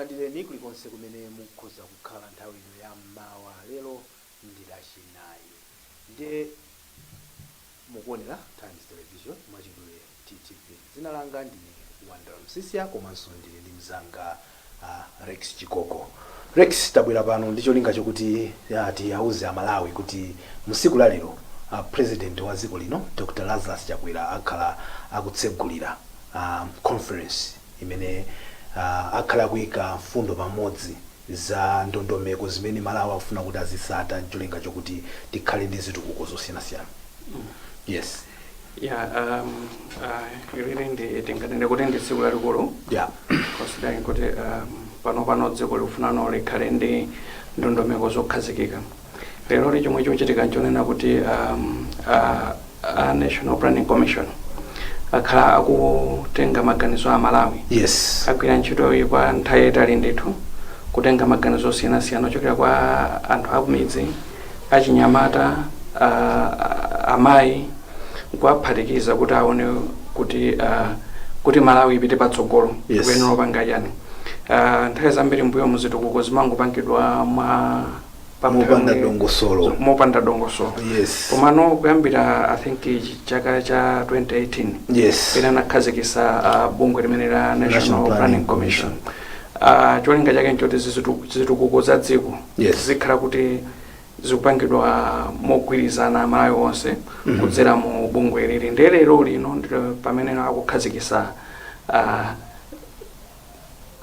Tikulandireni kulikonse kumene mukhoza kukhala nthawi ino ya mmawa. Lero ndi lachinayi ndiye mukuonera Times Television mwachidule TTV. Dzina langa ndine Wandera Msisia komanso ndili ndi mzanga Rex Chikoko. Rex, tabwera pano ndi cholinga chokuti tiyauze Amalawi kuti musiku la lero president wa dziko lino Dr. Lazarus Chakwera akhala akutsegulira conference imene akhala kuyika mfundo pamodzi za ndondomeko zimene Malawi afuna kuti azisata cholinga chokuti tikhale ndi zitukuko zosiyanasiyana. Yes. Yeah, really ndingatende kuti ndi tsiku lalikulu. Yeah. Considering kuti pano dziko lifuna likhale ndi ndondomeko zokhazikika. Lero chomwe chochitika nchonena kuti National Planning Commission akhala akutenga maganizo a Malawi. Yes. Agwira ntchito kwa nthawi yayitali ndithu kutenga maganizo osiyanasiyana ochokera kwa anthu akumidzi, achinyamata, amayi, kuwaphatikiza kuti aone kuti Malawi ipite patsogolo. Yes. Kuyenera kupanga chani. Nthawi zambiri mbuyo muzitukuko zimangopangidwa mopanda dongosolo. Yes. Komano kuyambira I think chaka cha 2018. Yes. Pena nakhazikisa bungwe limene la National Planning Commission. Cholinga chake nchoti zitukuko za dziko. Yes. Zikhala kuti zikupangidwa mogwirizana Malawi onse kudzera mu bungwe lili. Lero lino ndilo pamene akukhazikisa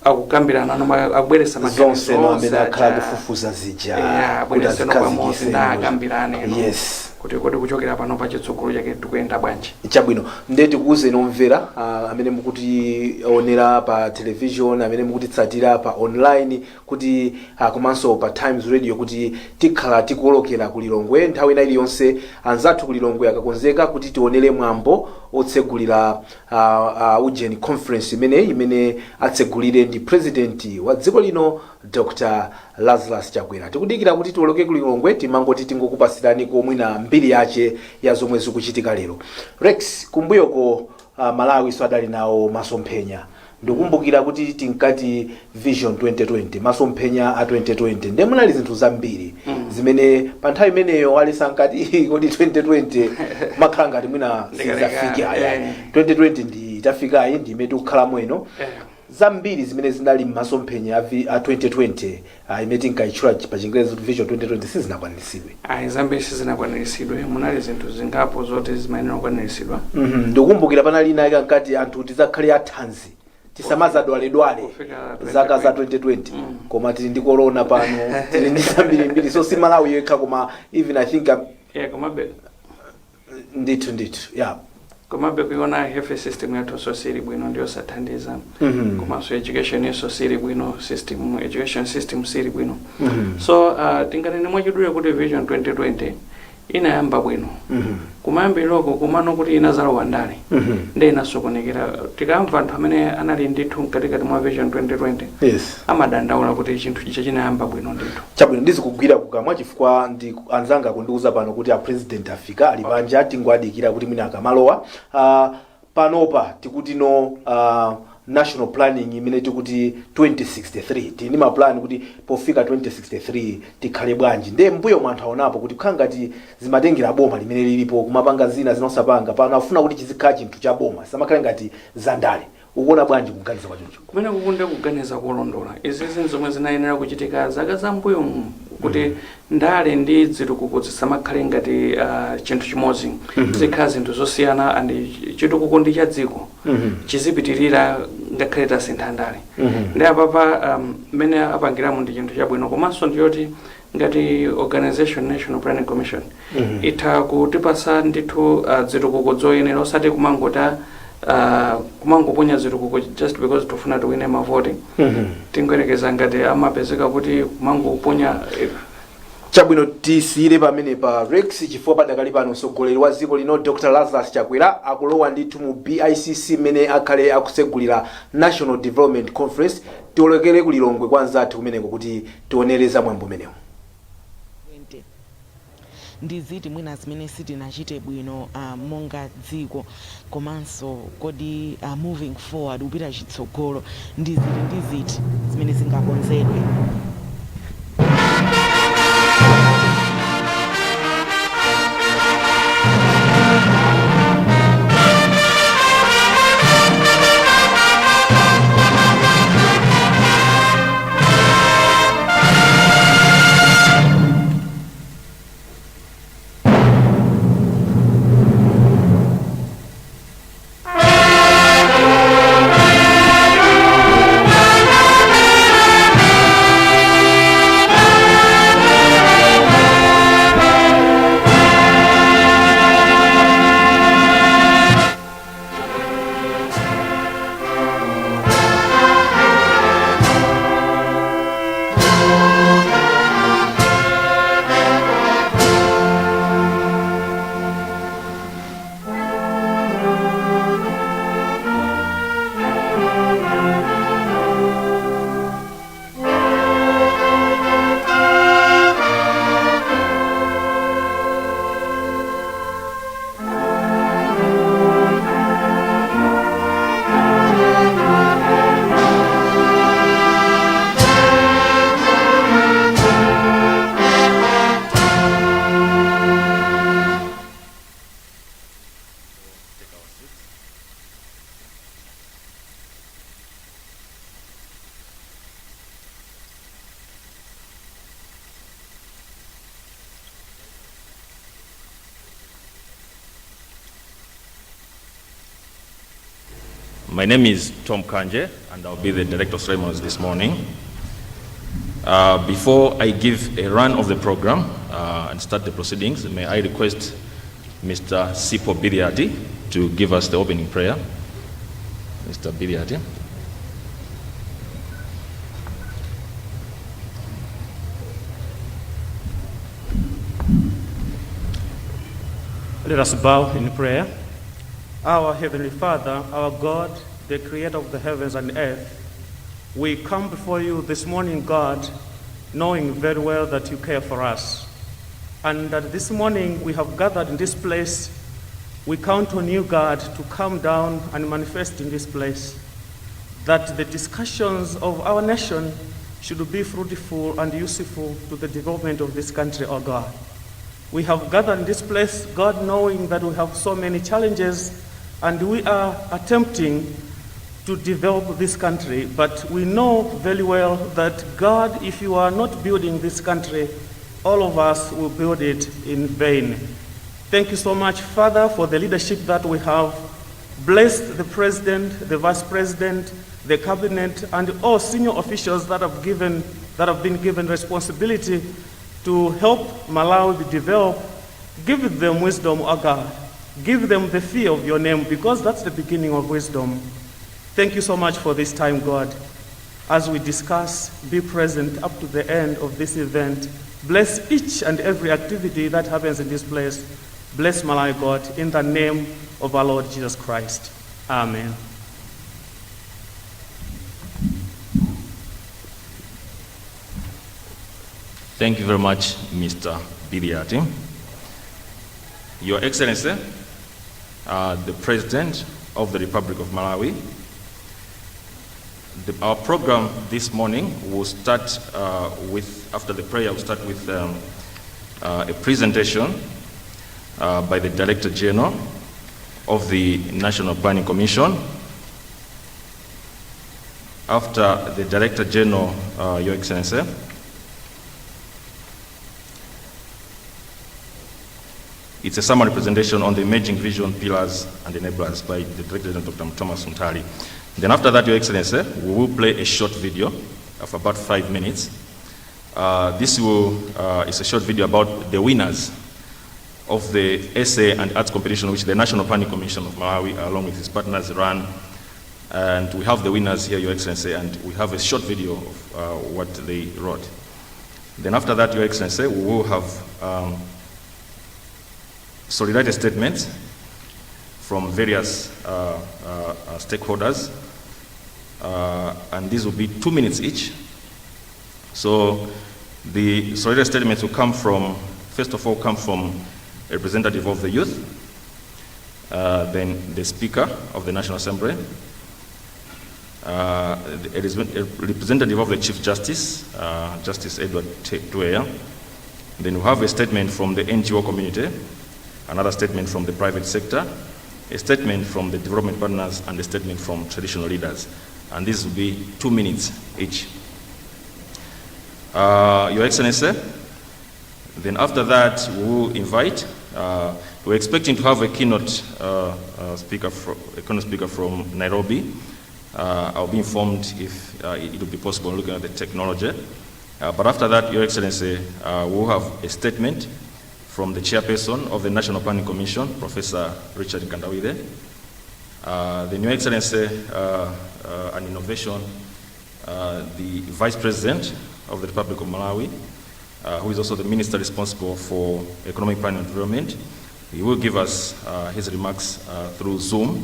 akukambirana akubweresa maganizo amene akhala kufufuza zija kuti azikhazikize ndakambirane. Yes. Kuti kuchokera pano pa chitsogolo chake tikuyenda bwanji. Chabwino ndiye tikuuze nomvera amene mukutionera pa television, amene mukutitsatira pa online, kuti komanso pa Times Radio, kuti tikhala tikuolokera ku Lilongwe nthawi ina iliyonse anzathu ku Lilongwe akakonzeka kuti tionere mwambo otsegulira Ujeni conference imene atsegulire ndi president wa dziko lino Dr. Lazarus Chakwera. Tikudikira kuti tioloke ku Lilongwe timangoti tingokupasirani komwina mbiri yache ya zomwe zikuchitika lero. Rex, kumbuyoko Malawi swadali nawo masomphenya. Ndikumbukira kuti tinkati Vision 2020, masomphenya a 2020. Ndiye munali zinthu zambiri zimene pa nthawi imeneyo alisankati kodi 2020 makhala ngati mwina sizafika aya. 2020 ndi tafikayi ndi imene tikukhala mwino. Zambiri zimene zinali masomphenya a 2020 imene tinkayitchula pa Chingerezi Vision 2020 sizinakwaniritsidwe. Zambiri sizinakwaniritsidwe, munali zinthu zingapo zoti zimayenera kukwaniritsidwa. Ndikumbukira panali ina ikangati anthu tizakhale athanzi tisamazadwaledwale zaka za 2020 koma tili ndi corona pano tili ndi zambirimbiri, so si Malawi yekha koma even I think ndithu yeah. Komabe kuiona health system yathu so siri bwino ndio sathandiza. Komanso education yeso siri bwino, education system siri bwino. So tinganene mwachidule kuti Vision 2020 inayamba bwino. Kumayambi loko kumano kuti inazalowa ndale. Ndiye inasokonekera. Tikamva anthu amene anali ndithu katikati mwa Vision 2020. Yes. Amadandaula kuti chinthu chicha chinayamba bwino ndithu. Chabwino ndizikugwira kukamwa chifukwa ndi anzanga kundiuza pano kuti a president afika ali panja tingwadikira kuti mwina akamalowa. Panopa tikuti no national planning imene tikuti 2063 tini ma plan kuti pofika 2063 tikhale bwanji. Ndiye mbuyo mwanthu aonapo kuti khangati zimatengera boma limene lilipo kumapanga zina zinosapanga pano afuna kuti chizikhala chinthu cha boma samakhale ngati zandale. Ukuona bwanji kuganiza kwa choncho? Kumene kukunde kuganiza kulondola. Izi zinthu zomwe zinayenera kuchitika zaka zambuyo kuti ndale ndi zitukuko zisamakhale ngati chinthu chimodzi. Zikhala zinthu zosiyana andi chitukuko ndi cha dziko. Chizipitirira ngakhale tasintha ndale. Ndi apapa mene apangiramo ndi chinthu chabwino komanso ndiyoti ngati organization National Planning Commission itha kutipasa ndithu zitukuko zoyenera osati kumangota kumangoponya zitukuko just because tofuna tuwine mavoti. Tingoyerekeza ngati amapezeka kuti kumangoponya. Chabwino tisiyire pamene pa Rex chifukwa padakali pano mtsogoleri wa dziko lino Dr. Lazarus Chakwera akulowa ndithu mu BICC mene akhale akusegulira National Development Conference. Tiolokere ku Lilongwe kwa anzathu kumeneko kuti tionereza mwambo menewo. ndi ziti mwina zimene sitinachite bwino monga dziko komanso kodi moving forward kupita chitsogolo ndi ziti zimene zingakonzedwe. My name is Tom Kanje, and I'll be the Director of Ceremonies this morning. Before I give a run of the program and start the proceedings, may I request Mr. Sipo Biriati to give us the opening prayer. Mr. Biriati. Let us bow in prayer. Our Heavenly Father, our God, the Creator of the heavens and earth, we come before you this morning, God, knowing very well that you care for us. And that this morning we have gathered in this place, we count on you, God, to come down and manifest in this place, that the discussions of our nation should be fruitful and useful to the development of this country, O God. We have gathered in this place, God, knowing that we have so many challenges, and we are attempting to develop this country, but we know very well that, God, if you are not building this country, all of us will build it in vain. Thank you so much, Father, for the leadership that we have. Bless the President, the Vice President, the Cabinet, and all senior officials that have been given responsibility to help Malawi develop. Give them wisdom, O God. Give them the fear of your name, because that's the beginning of wisdom. Thank you so much for this time, God. As we discuss, be present up to the end of this event. Bless each and every activity that happens in this place. Bless Malawi, God, in the name of our Lord Jesus Christ. Amen. Thank you very much, Mr. Biriati. Your Excellency, the President of the Republic of Malawi, our program this morning will start after the prayer, we'll start with a presentation by the Director General of the National Planning Commission. After the Director General, Your Excellency, it's a summary presentation on the emerging vision pillars and enablers by the Director General, Dr. Thomas Muntali. Then after that, Your Excellency, we will play a short video of about 5 minutes. This is a short video about the winners of the essay and arts competition which the National Planning Commission of Malawi, along with its partners, ran. And we have the winners here, Your Excellency, and we have a short video of what they wrote. Then after that, Your Excellency, we will have solidarity statements from various stakeholders, and these will be 2 minutes each. So the solidarity statements will come from first of all come from a representative of the youth, then the Speaker of the National Assembly, a representative of the Chief Justice, Justice Edward Chakwera. Then we have a statement from the NGO community, another statement from the private sector, a statement from the development partners, and a statement from traditional leaders. And this will be 2 minutes each. Your Excellency, then after that we will invite, we're expecting to have a keynote speaker from Nairobi. I'll be informed if it will be possible looking at the technology. But after that, Your Excellency, we'll have a statement from the chairperson of the National Planning Commission, Professor Richard Nkandawire. Then Your Excellency, an innovation, the Vice President of the Republic of Malawi, who is also the Minister responsible for Economic Planning and Development. He will give us his remarks through Zoom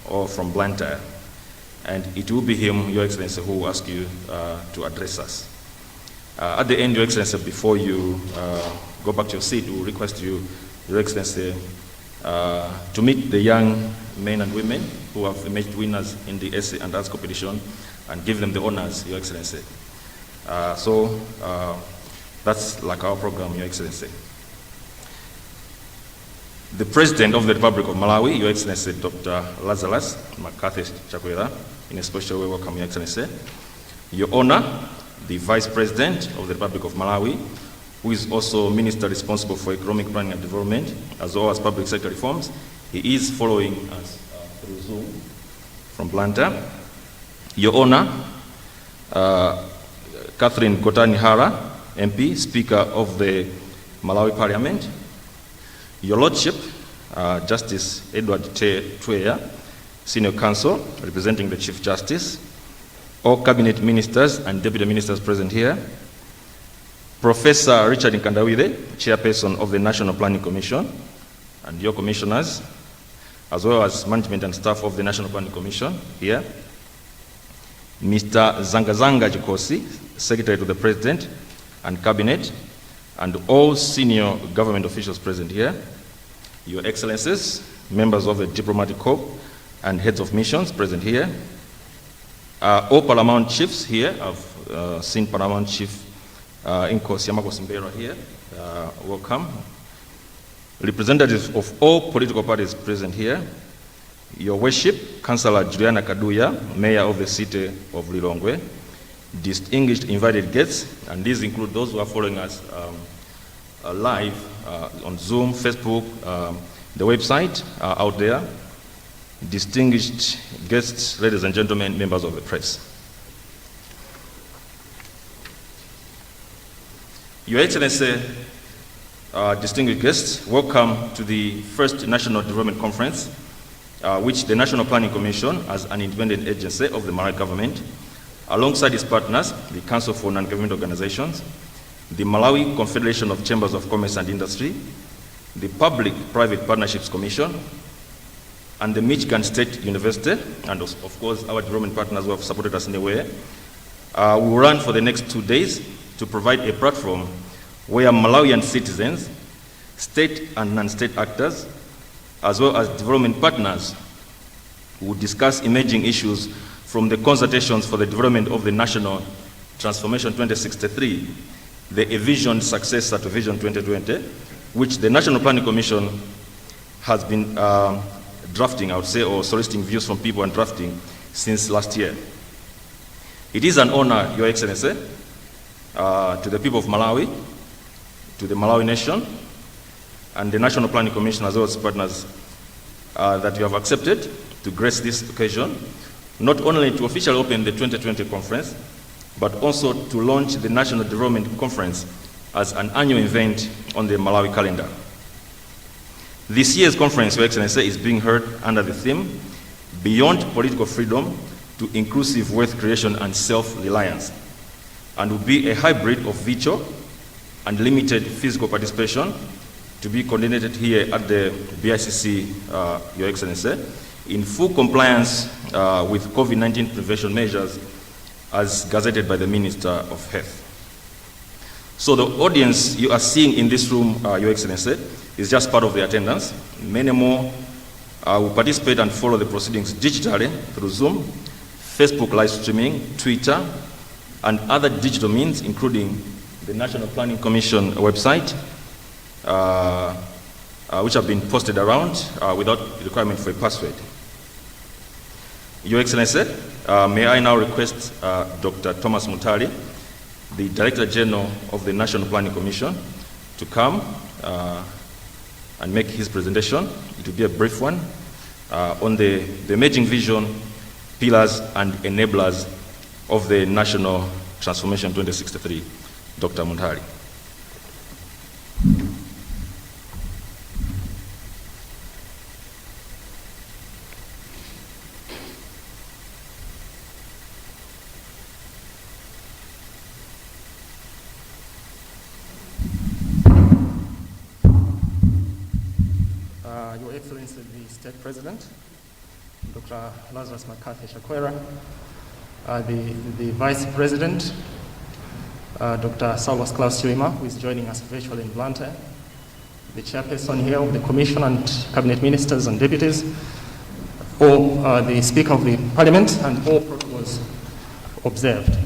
or from Blantyre. And it will be him, Your Excellency, who will ask you to address us. At the end, Your Excellency, before you go back to your seat, we will request you, Your Excellency, to meet the young men and women who have emerged winners in the essay and arts competition and give them the honors, Your Excellency. So that's like our program, Your Excellency. The President of the Republic of Malawi, Your Excellency, Dr. Lazarus Chakwera, in a special way, welcome, Your Excellency. Your Honor, the Vice President of the Republic of Malawi, who is also Minister responsible for Economic Planning and Development, as well as Public Sector Reforms. He is following us through Zoom from Blantyre. Your Honor, Catherine Kotani-Hara, MP, Speaker of the Malawi Parliament. Your Lordship, Justice Edward Chakwera, Senior Counsel, representing the Chief Justice, all Cabinet Ministers and Deputy Ministers present here, Professor Richard Nkandawire, Chairperson of the National Planning Commission, and your commissioners, as well as management and staff of the National Planning Commission here, Mr. Zangazanga Jikosi, Secretary to the President and Cabinet, and all senior government officials present here, Your Excellencies, members of the Diplomatic Corps and heads of missions present here, all Paramount Chiefs here. I've seen Paramount Chief Inko Siamako Simbera here, welcome. Representatives of all political parties present here, Your Worship, Councillor Juliana Kaduya, Mayor of the City of Lilongwe, distinguished invited guests, and these include those who are following us live on Zoom, Facebook, the website out there, distinguished guests, ladies and gentlemen, members of the press. Your Excellency, distinguished guests, welcome to the first National Development Conference, which the National Planning Commission, as an independent agency of the Malawi government, alongside its partners, the Council for Non-Government Organizations, the Malawi Confederation of Chambers of Commerce and Industry, the Public-Private Partnerships Commission, and the Michigan State University, and of course our development partners who have supported us in a way, will run for the next 2 days to provide a platform where Malawian citizens, state and non-state actors, as well as development partners will discuss emerging issues from the consultations for the development of the National Transformation 2063, the envisioned successor to Vision 2020, which the National Planning Commission has been drafting, I would say, or soliciting views from people and drafting since last year. It is an honor, Your Excellency, to the people of Malawi, to the Malawi nation, and the National Planning Commission as well as partners that you have accepted to grace this occasion, not only to officially open the 2020 conference, but also to launch the National Development Conference as an annual event on the Malawi calendar. This year's conference, Your Excellency, is being held under the theme, Beyond Political Freedom to Inclusive Wealth Creation and Self-Reliance, and will be a hybrid of virtual and limited physical participation to be coordinated here at the BICC, Your Excellency, in full compliance with COVID-19 prevention measures as gazetted by the Minister of Health. So the audience you are seeing in this room, Your Excellency, is just part of the attendance. Many more will participate and follow the proceedings digitally through Zoom, Facebook live streaming, Twitter, and other digital means, including the National Planning Commission website, which have been posted around without requirement for a password. Your Excellency, may I now request Dr. Thomas Mutali, the Director General of the National Planning Commission, to come and make his presentation. It will be a brief one on the emerging vision, pillars, and enablers of the National Transformation 2063. Dr. Mutali. Your Excellency, the State President, Dr. Lazarus Chakwera, the Vice President, Dr. Saulos Klaus Chilima, who is joining us virtually in Blantyre, the Chairperson here of the Commission and Cabinet Ministers and Deputies, all the Speaker of the Parliament, and all protocols observed.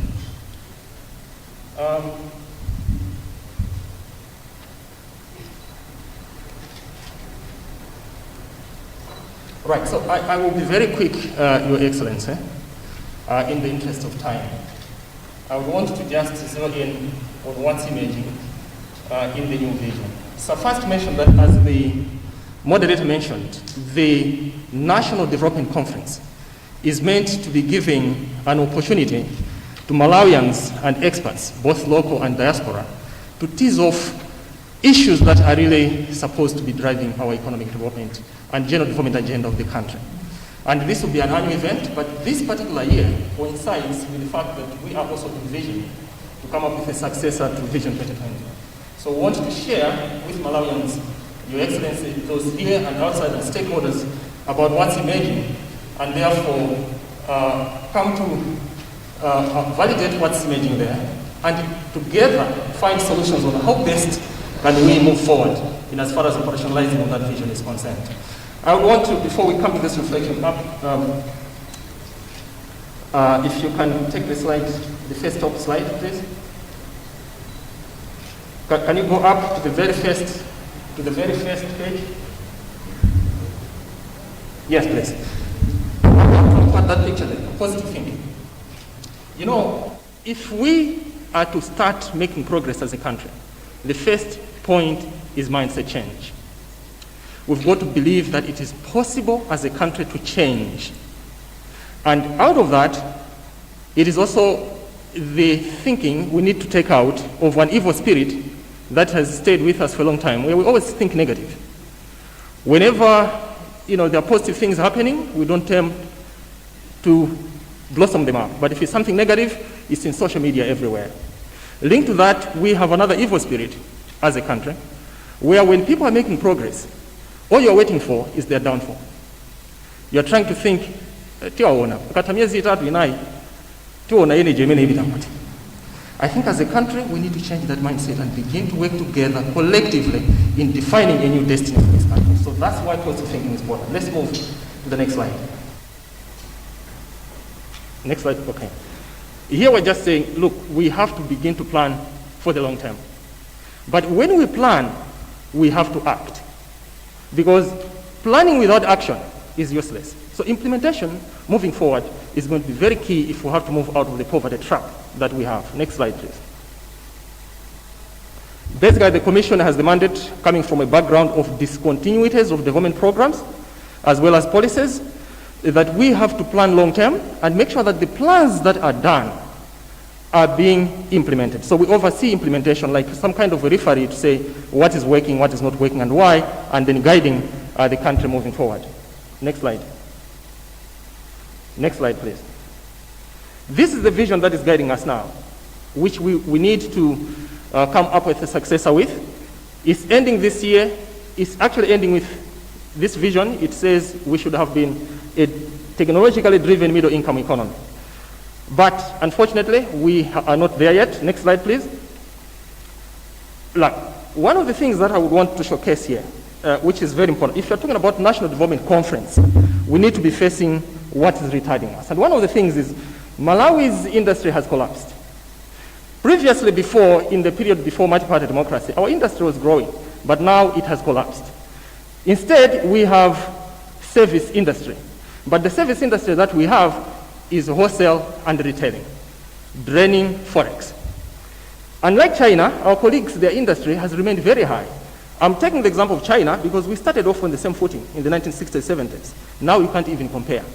Right, so I will be very quick, Your Excellency, in the interest of time. I would want to just zero in on what's emerging in the new vision. So first mention that, as the moderator mentioned, the National Development Conference is meant to be giving an opportunity to Malawians and experts, both local and diaspora, to tease off issues that are really supposed to be driving our economic development and general development agenda of the country. And this will be an annual event, but this particular year coincides with the fact that we are also envisioning to come up with a successor to Vision 2020. So we want to share with Malawians, Your Excellency, those here and outside and stakeholders about what's emerging, and therefore come to validate what's emerging there, and together find solutions on how best can we move forward in as far as operationalizing of that vision is concerned. I want to, before we come to this reflection, if you can take the slide, the first top slide, please. Can you go up to the very first page? Yes, please. Look at that picture there, positive thinking. You know, if we are to start making progress as a country, the first point is mindset change. We've got to believe that it is possible as a country to change. And out of that, it is also the thinking we need to take out of an evil spirit that has stayed with us for a long time, where we always think negative. Whenever there are positive things happening, we don't attempt to blossom them up. But if it's something negative, it's in social media everywhere. Linked to that, we have another evil spirit as a country, where when people are making progress, all you're waiting for is their downfall. You're trying to think, I think as a country, we need to change that mindset and begin to work together collectively in defining a new destiny for this country. So that's why positive thinking is important. Let's move to the next slide. Next slide, okay. Here we're just saying, look, we have to begin to plan for the long term. But when we plan, we have to act. Because planning without action is useless. So implementation, moving forward, is going to be very key if we have to move out of the poverty trap that we have. Next slide, please. Basically, the Commission has the mandate coming from a background of discontinuities of development programs, as well as policies, that we have to plan long term and make sure that the plans that are done are being implemented. So we oversee implementation like some kind of a referee to say what is working, what is not working, and why, and then guiding the country moving forward. Next slide. Next slide, please. This is the vision that is guiding us now, which we need to come up with a successor with. It's ending this year. It's actually ending with this vision. It says we should have been a technologically driven middle income economy. But unfortunately, we are not there yet. Next slide, please. Like, one of the things that I would want to showcase here, which is very important, if you're talking about National Development Conference, we need to be facing what is retarding us. And one of the things is Malawi's industry has collapsed. Previously, in the period before multi-party democracy, our industry was growing, but now it has collapsed. Instead, we have service industry. But the service industry that we have is wholesale and retailing, draining forex. Unlike China, our colleagues, their industry has remained very high. I'm taking the example of China because we started off on the same footing in the 1960s, 70s. Now you can't even compare.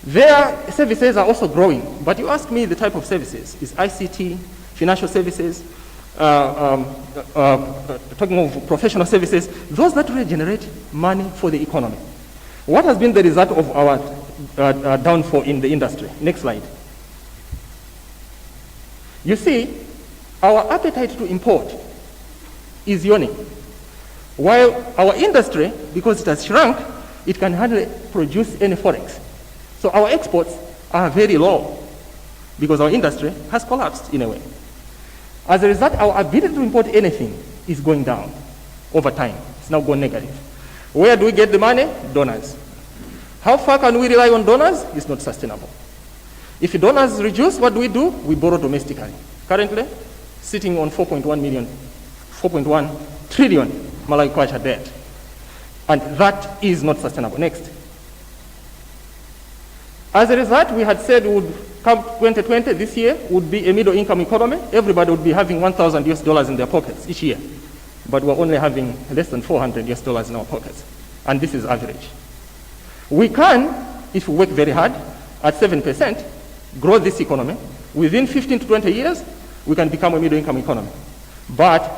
Their services are also growing, but you ask me the type of services. Is ICT, financial services, talking of professional services, those that really generate money for the economy. What has been the result of our downfall in the industry? Next slide. You see, our appetite to import is yawning. While our industry, because it has shrunk, it can hardly produce any forex. So our exports are very low because our industry has collapsed in a way. As a result, our ability to import anything is going down over time. It's now gone negative. Where do we get the money? Donors. How far can we rely on donors? It's not sustainable. If donors reduce, what do? We borrow domestically. Currently, sitting on 4.1 trillion Malawi kwacha debt. And that is not sustainable. Next. As a result, we had said we would come 2020, this year, would be a middle income economy. Everybody would be having $1,000 in their pockets each year. But we're only having less than $400 in our pockets. And this is average. We can, if we work very hard, at 7%, grow this economy. Within 15 to 20 years, we can become a middle income economy. But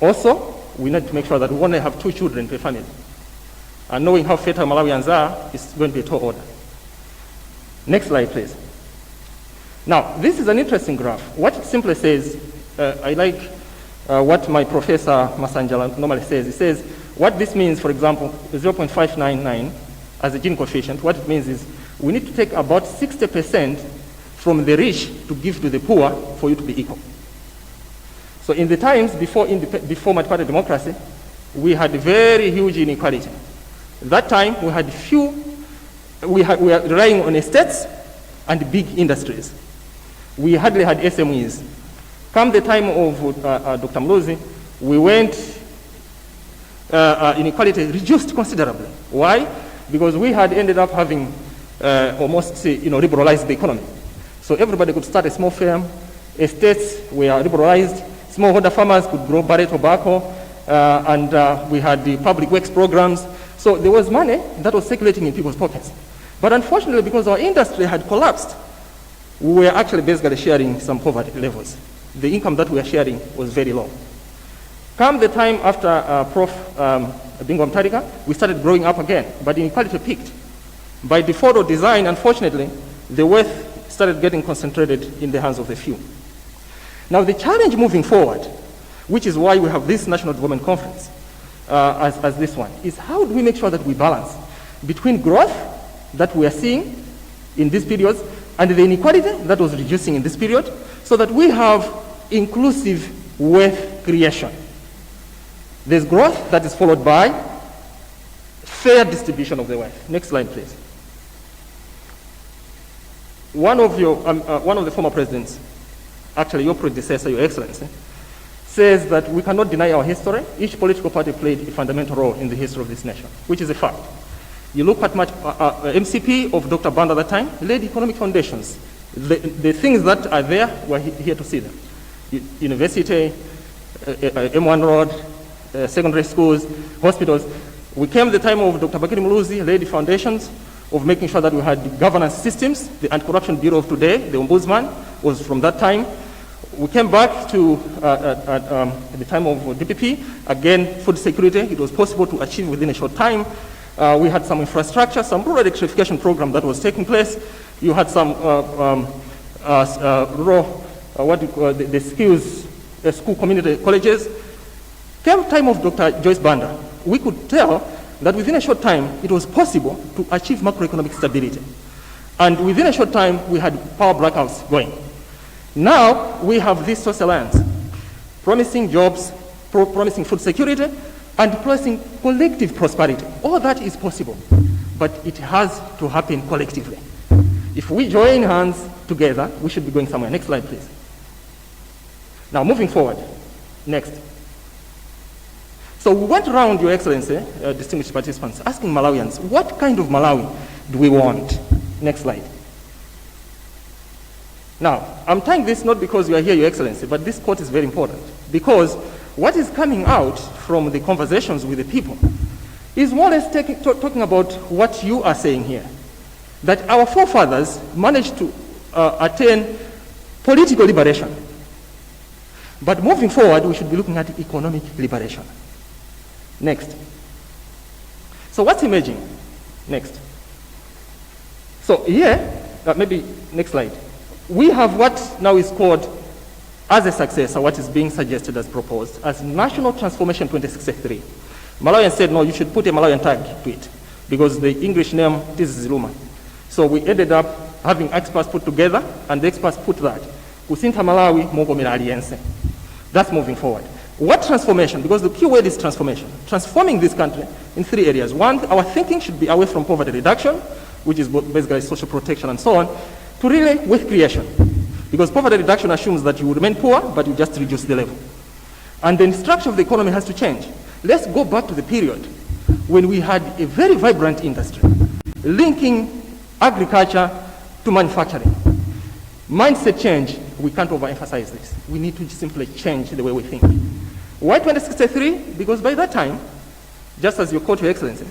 also, we need to make sure that we only have 2 children per family. And knowing how fertile Malawians are, it's going to be a tall order. Next slide, please. Now, this is an interesting graph. What it simply says, I like what my professor Masanjala normally says. He says, what this means, for example, 0.599 as a Gini coefficient, what it means is we need to take about 60% from the rich to give to the poor for you to be equal. So in the times before multi-party democracy, we had very huge inequality. That time, we were relying on estates and big industries. We hardly had SMEs. Come the time of Dr. Mlozi, inequality reduced considerably. Why? Because we had ended up having almost liberalized the economy. So everybody could start a small firm, estates were liberalized, smallholder farmers could grow barley tobacco, and we had the public works programs. So there was money that was circulating in people's pockets. But unfortunately, because our industry had collapsed, we were actually basically sharing some poverty levels. The income that we were sharing was very low. Come the time after Prof. Bingo Mtarika, we started growing up again, but inequality peaked. By default or design, unfortunately, the wealth started getting concentrated in the hands of the few. Now the challenge moving forward, which is why we have this National Development Conference as this one, is how do we make sure that we balance between growth that we are seeing in these periods and the inequality that was reducing in this period, so that we have inclusive wealth creation. There's growth that is followed by fair distribution of the wealth. Next slide, please. One of the former presidents, actually your predecessor, Your Excellency, says that we cannot deny our history. Each political party played a fundamental role in the history of this nation, which is a fact. You look at MCP of Dr. Banda at that time, laid economic foundations. The things that are there, we're here to see them. University, M1 Road, secondary schools, hospitals. We came at the time of Dr. Bakiri Muluzi, laid the foundations of making sure that we had governance systems. The Anti-Corruption Bureau of today, the Ombudsman, was from that time. We came back to at the time of DPP, again, food security. It was possible to achieve within a short time. We had some infrastructure, some rural electrification program that was taking place. You had some rural, the skills, school community colleges. Came time of Dr. Joyce Banda, we could tell that within a short time, it was possible to achieve macroeconomic stability. And within a short time, we had power blackouts going. Now, we have this social alliance. promising jobs, promising food security, and promising collective prosperity. All that is possible, but it has to happen collectively. If we join hands together, we should be going somewhere. Next slide, please. Now, moving forward. Next. So we went around, Your Excellency, distinguished participants, asking Malawians, what kind of Malawi do we want? Next slide. Now, I'm tying this not because you are here, Your Excellency, but this quote is very important, because what is coming out from the conversations with the people is more or less talking about what you are saying here, that our forefathers managed to attain political liberation. But moving forward, we should be looking at economic liberation. Next. So what's emerging? Next. So here, maybe next slide. We have what now is called, as a successor, what is being suggested as proposed, as National Transformation 2063. Malawians said, no, you should put a Malawian tag to it, because the English name is Ziluma. So we ended up having experts put together, and the experts put that. Kusinta Malawi, Mogomera Aliense. That's moving forward. What transformation? Because the key word is transformation. Transforming this country in 3 areas. One, our thinking should be away from poverty reduction, which is basically social protection and so on, to really wealth creation. Because poverty reduction assumes that you will remain poor, but you just reduce the level. And the structure of the economy has to change. Let's go back to the period when we had a very vibrant industry, linking agriculture to manufacturing. Mindset change, we can't overemphasize this. We need to simply change the way we think. Why 2063? Because by that time, just as you quote, Your Excellency,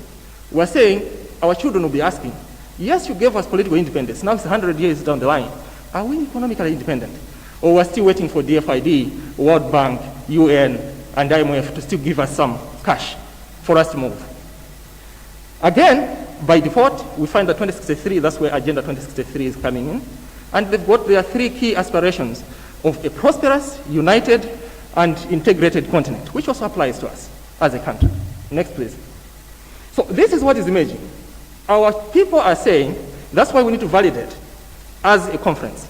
we're saying our children will be asking, yes, you gave us political independence. Now it's 100 years down the line. Are we economically independent? Or we're still waiting for DFID, World Bank, UN, and IMF to still give us some cash for us to move? Again, by default, we find that 2063, that's where Agenda 2063 is coming in. And they've got their 3 key aspirations of a prosperous, united, and integrated continent, which also applies to us as a country. Next, please. So this is what is emerging. Our people are saying, that's why we need to validate as a conference.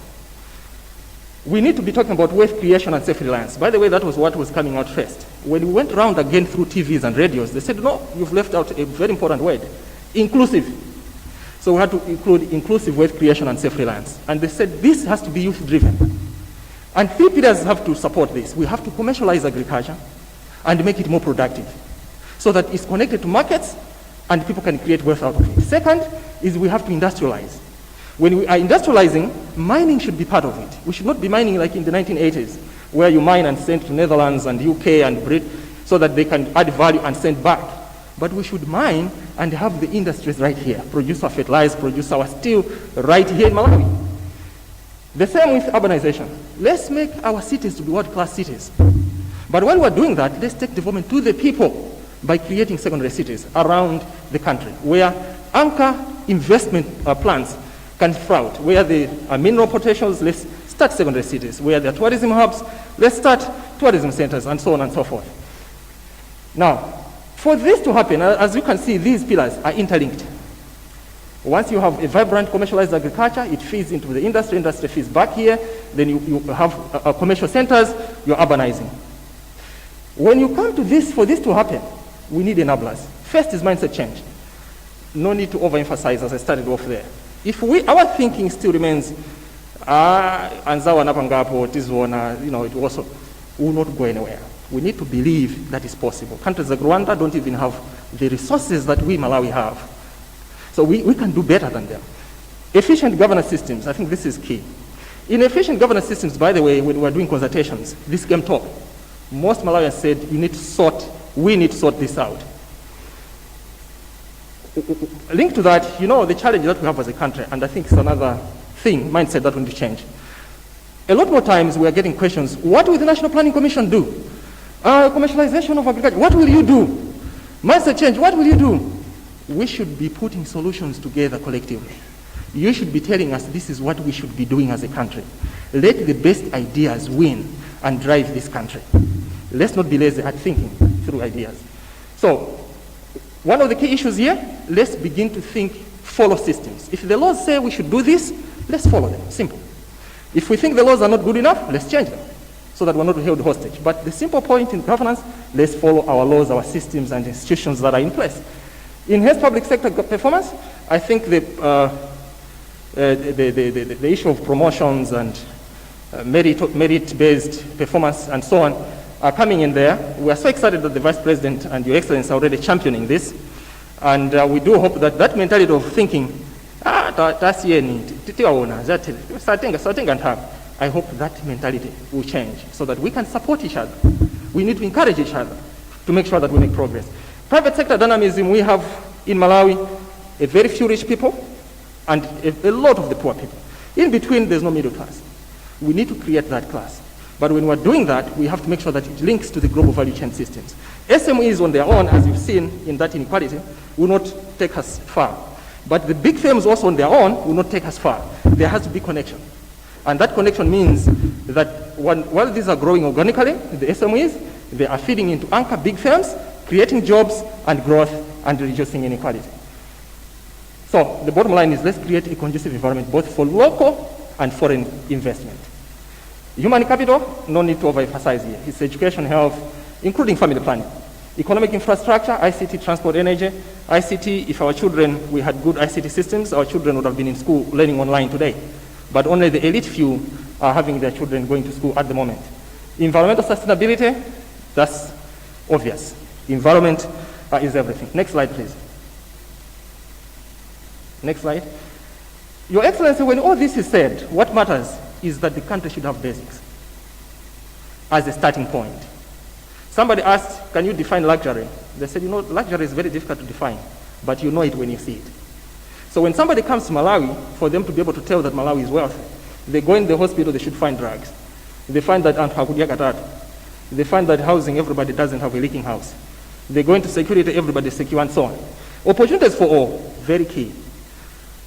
We need to be talking about wealth creation and self-reliance. By the way, that was what was coming out first. When we went around again through TVs and radios, they said, no, you've left out a very important word, inclusive. So we had to include inclusive wealth creation and self-reliance. And they said this has to be youth-driven. And 3 pillars have to support this. We have to commercialize agriculture and make it more productive so that it's connected to markets and people can create wealth out of it. Second is we have to industrialize. When we are industrializing, mining should be part of it. We should not be mining like in the 1980s, where you mine and send to Netherlands and UK and Britain so that they can add value and send back. But we should mine and have the industries right here, produce our fertilizer, produce our steel right here in Malawi. The same with urbanization. Let's make our cities to be world-class cities. But while we're doing that, let's take development to the people by creating secondary cities around the country, where anchor investment plans can sprout, where there are mineral potentials, let's start secondary cities, where there are tourism hubs, let's start tourism centers, and so on and so forth. Now, for this to happen, as you can see, these pillars are interlinked. Once you have a vibrant commercialized agriculture, it feeds into the industry feeds back here, then you have commercial centers, you're urbanizing. When you come to this, for this to happen, we need enablers. First is mindset change. No need to overemphasize, as I started off there. If our thinking still remains, anzawa napangapo, tizona, it also will not go anywhere. We need to believe that is possible. Countries like Rwanda don't even have the resources that we Malawi have. So we can do better than them. Efficient governance systems, I think this is key. In efficient governance systems, by the way, when we're doing consultations, this came top. Most Malawians said, we need to sort this out. Linked to that, the challenge that we have as a country, and I think it's another thing, mindset that we need to change. A lot more times we are getting questions, what will the National Planning Commission do? Commercialization of agriculture, what will you do? Mindset change, what will you do? We should be putting solutions together collectively. You should be telling us this is what we should be doing as a country. Let the best ideas win and drive this country. Let's not be lazy at thinking through ideas. So, one of the key issues here, let's begin to think, follow systems. If the laws say we should do this, let's follow them, simple. If we think the laws are not good enough, let's change them. so that we're not held hostage. But the simple point in governance, let's follow our laws, our systems, and institutions that are in place. Enhance public sector performance. I think the issue of promotions and merit-based performance and so on are coming in there. We are so excited that the Vice President and Your Excellency are already championing this. And we do hope that that mentality of thinking, I hope that mentality will change so that we can support each other. We need to encourage each other to make sure that we make progress. Private sector dynamism, we have in Malawi a very few rich people and a lot of the poor people. In between, there's no middle class. We need to create that class. But when we're doing that, we have to make sure that it links to the global value chain systems. SMEs on their own, as you've seen in that inequality, will not take us far. But the big firms also on their own will not take us far. There has to be connection. And that connection means that while these are growing organically, the SMEs, they are feeding into anchor big firms, creating jobs and growth and reducing inequality. So the bottom line is let's create a conducive environment both for local and foreign investment. Human capital, no need to overemphasize here. It's education, health, including family planning. Economic infrastructure, ICT, transport, energy. ICT, if our children, we had good ICT systems, our children would have been in school learning online today. But only the elite few are having their children going to school at the moment. Environmental sustainability, that's obvious. Environment is everything. Next slide, please. Next slide. Your Excellency, when all this is said, what matters is that the country should have basics as a starting point. Somebody asked, can you define luxury? They said, you know, luxury is very difficult to define, but you know it when you see it. So when somebody comes to Malawi, for them to be able to tell that Malawi is wealthy, they go in the hospital, they should find drugs. They find that they find that housing, everybody doesn't have a leaking house. They go into security, everybody is secure, and so on. Opportunities for all, very key.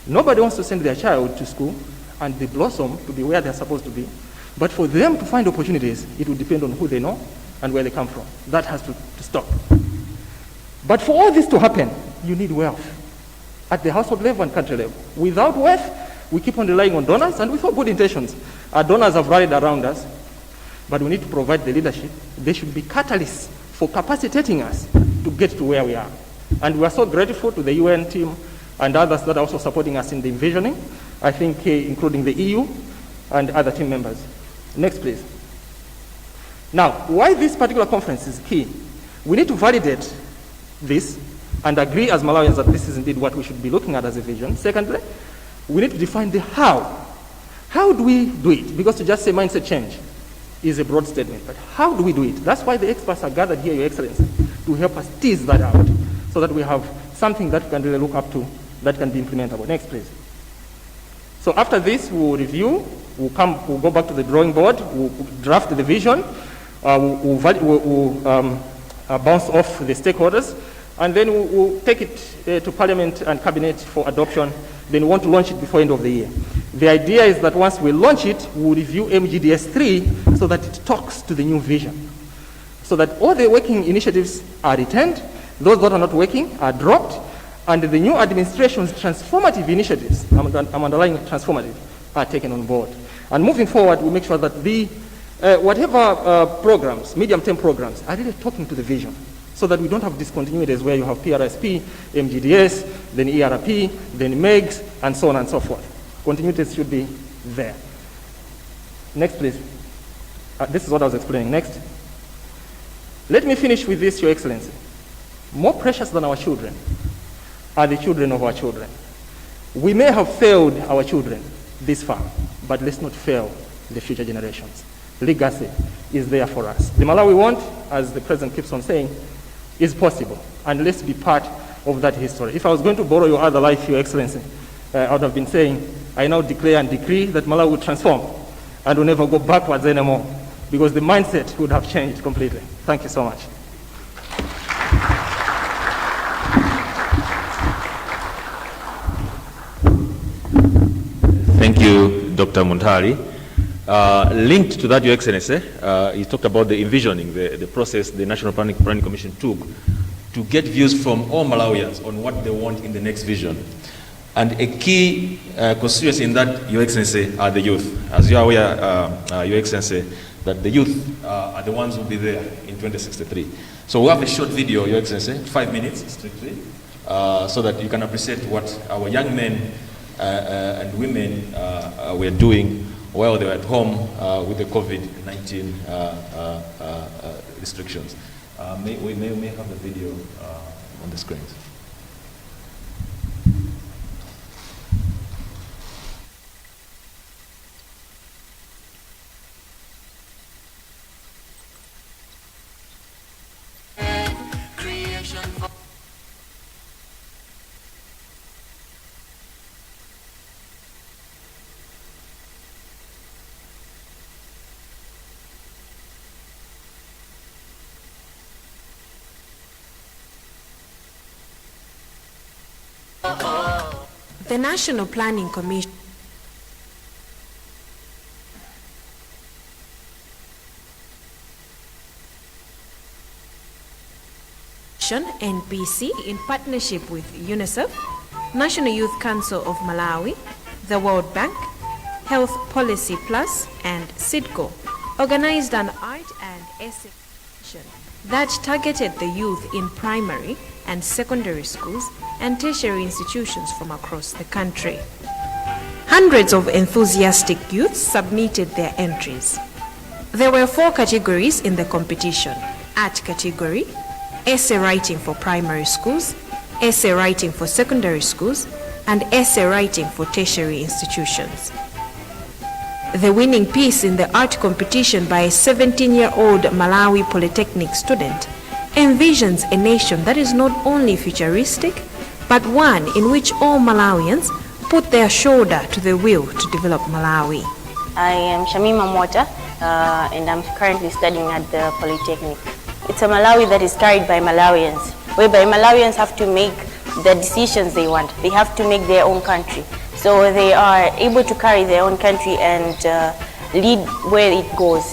Nobody wants to send their child to school and they blossom to be where they're supposed to be. But for them to find opportunities, it will depend on who they know and where they come from. That has to stop. But for all this to happen, you need wealth at the household level and country level. Without wealth, we keep on relying on donors, and with all good intentions. Our donors have rallied around us, but we need to provide the leadership. They should be catalysts for capacitating us to get to where we are. And we are so grateful to the UN team and others that are also supporting us in the envisioning, I think including the EU and other team members. Next, please. Now, why this particular conference is key? We need to validate this and agree as Malawians that this is indeed what we should be looking at as a vision. Secondly, we need to define the how. How do we do it? Because to just say mindset change is a broad statement, but how do we do it? That's why the experts are gathered here, Your Excellency, to help us tease that out so that we have something that we can really look up to that can be implementable. Next, please. So after this, we'll review, we'll go back to the drawing board, we'll draft the vision, we'll bounce off the stakeholders, and then we'll take it to Parliament and Cabinet for adoption. Then we want to launch it before end of the year. The idea is that once we launch it, we'll review MGDS 3 so that it talks to the new vision. So that all the working initiatives are retained, those that are not working are dropped, and the new administration's transformative initiatives, I'm underlying transformative, are taken on board. And moving forward, we make sure that the whatever programs, medium-term programs, are really talking to the vision, so that we don't have discontinuities where you have PRSP, MGDS, then ERP, then MEGS, and so on and so forth. Continuities should be there. Next, please. This is what I was explaining. Next. Let me finish with this, Your Excellency. More precious than our children are the children of our children. We may have failed our children this far, but let's not fail the future generations. Legacy is there for us. The Malawi we want, as the President keeps on saying, is possible, and let's be part of that history. If I was going to borrow your other life, Your Excellency, I would have been saying, I now declare and decree that Malawi will transform and will never go backwards anymore, because the mindset would have changed completely. Thank you so much. Thank you, Dr. Muntari. Linked to that, Your Excellency, you talked about the envisioning, the process the National Planning Commission took to get views from all Malawians on what they want in the next vision. And a key constituency in that, Your Excellency, are the youth. As you are aware, Your Excellency, that the youth are the ones who will be there in 2063. So we have a short video, Your Excellency, 5 minutes strictly, so that you can appreciate what our young men and women were doing while they were at home with the COVID-19 restrictions. We may have the video on the screens. The National Planning Commission NPC, in partnership with UNICEF, National Youth Council of Malawi, the World Bank, Health Policy Plus, and SIDCO, organized an art and essay exhibition that targeted the youth in primary and secondary schools and tertiary institutions from across the country. Hundreds of enthusiastic youths submitted their entries. There were 4 categories in the competition: art category, essay writing for primary schools, essay writing for secondary schools, and essay writing for tertiary institutions. The winning piece in the art competition by a 17-year-old Malawi Polytechnic student envisions a nation that is not only futuristic, but one in which all Malawians put their shoulder to the wheel to develop Malawi. I am Shamima Mota, and I'm currently studying at the Polytechnic. It's a Malawi that is carried by Malawians, whereby Malawians have to make the decisions they want. They have to make their own country. So they are able to carry their own country and lead where it goes.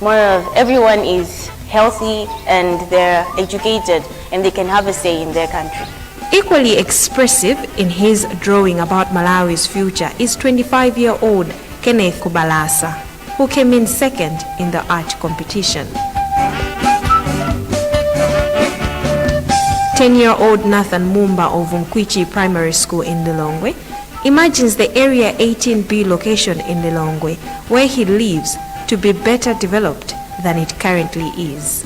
More of everyone is healthy and they're educated and they can have a say in their country. Equally expressive in his drawing about Malawi's future is 25-year-old Kenneth Kubalasa, who came in second in the art competition. 10-year-old Nathan Mumba of Nkwichi Primary School in Lilongwe imagines the Area 18B location in Lilongwe, where he lives, to be better developed than it currently is.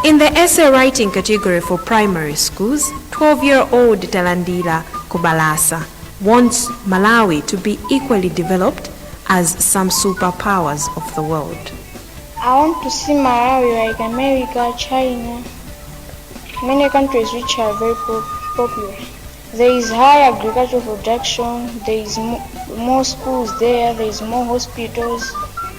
In the essay writing category for primary schools, 12-year-old Talandila Kubalasa wants Malawi to be equally developed as some superpowers of the world. I want to see Malawi like America, China, many countries which are very popular. There is high agricultural production, there is more schools there is more hospitals.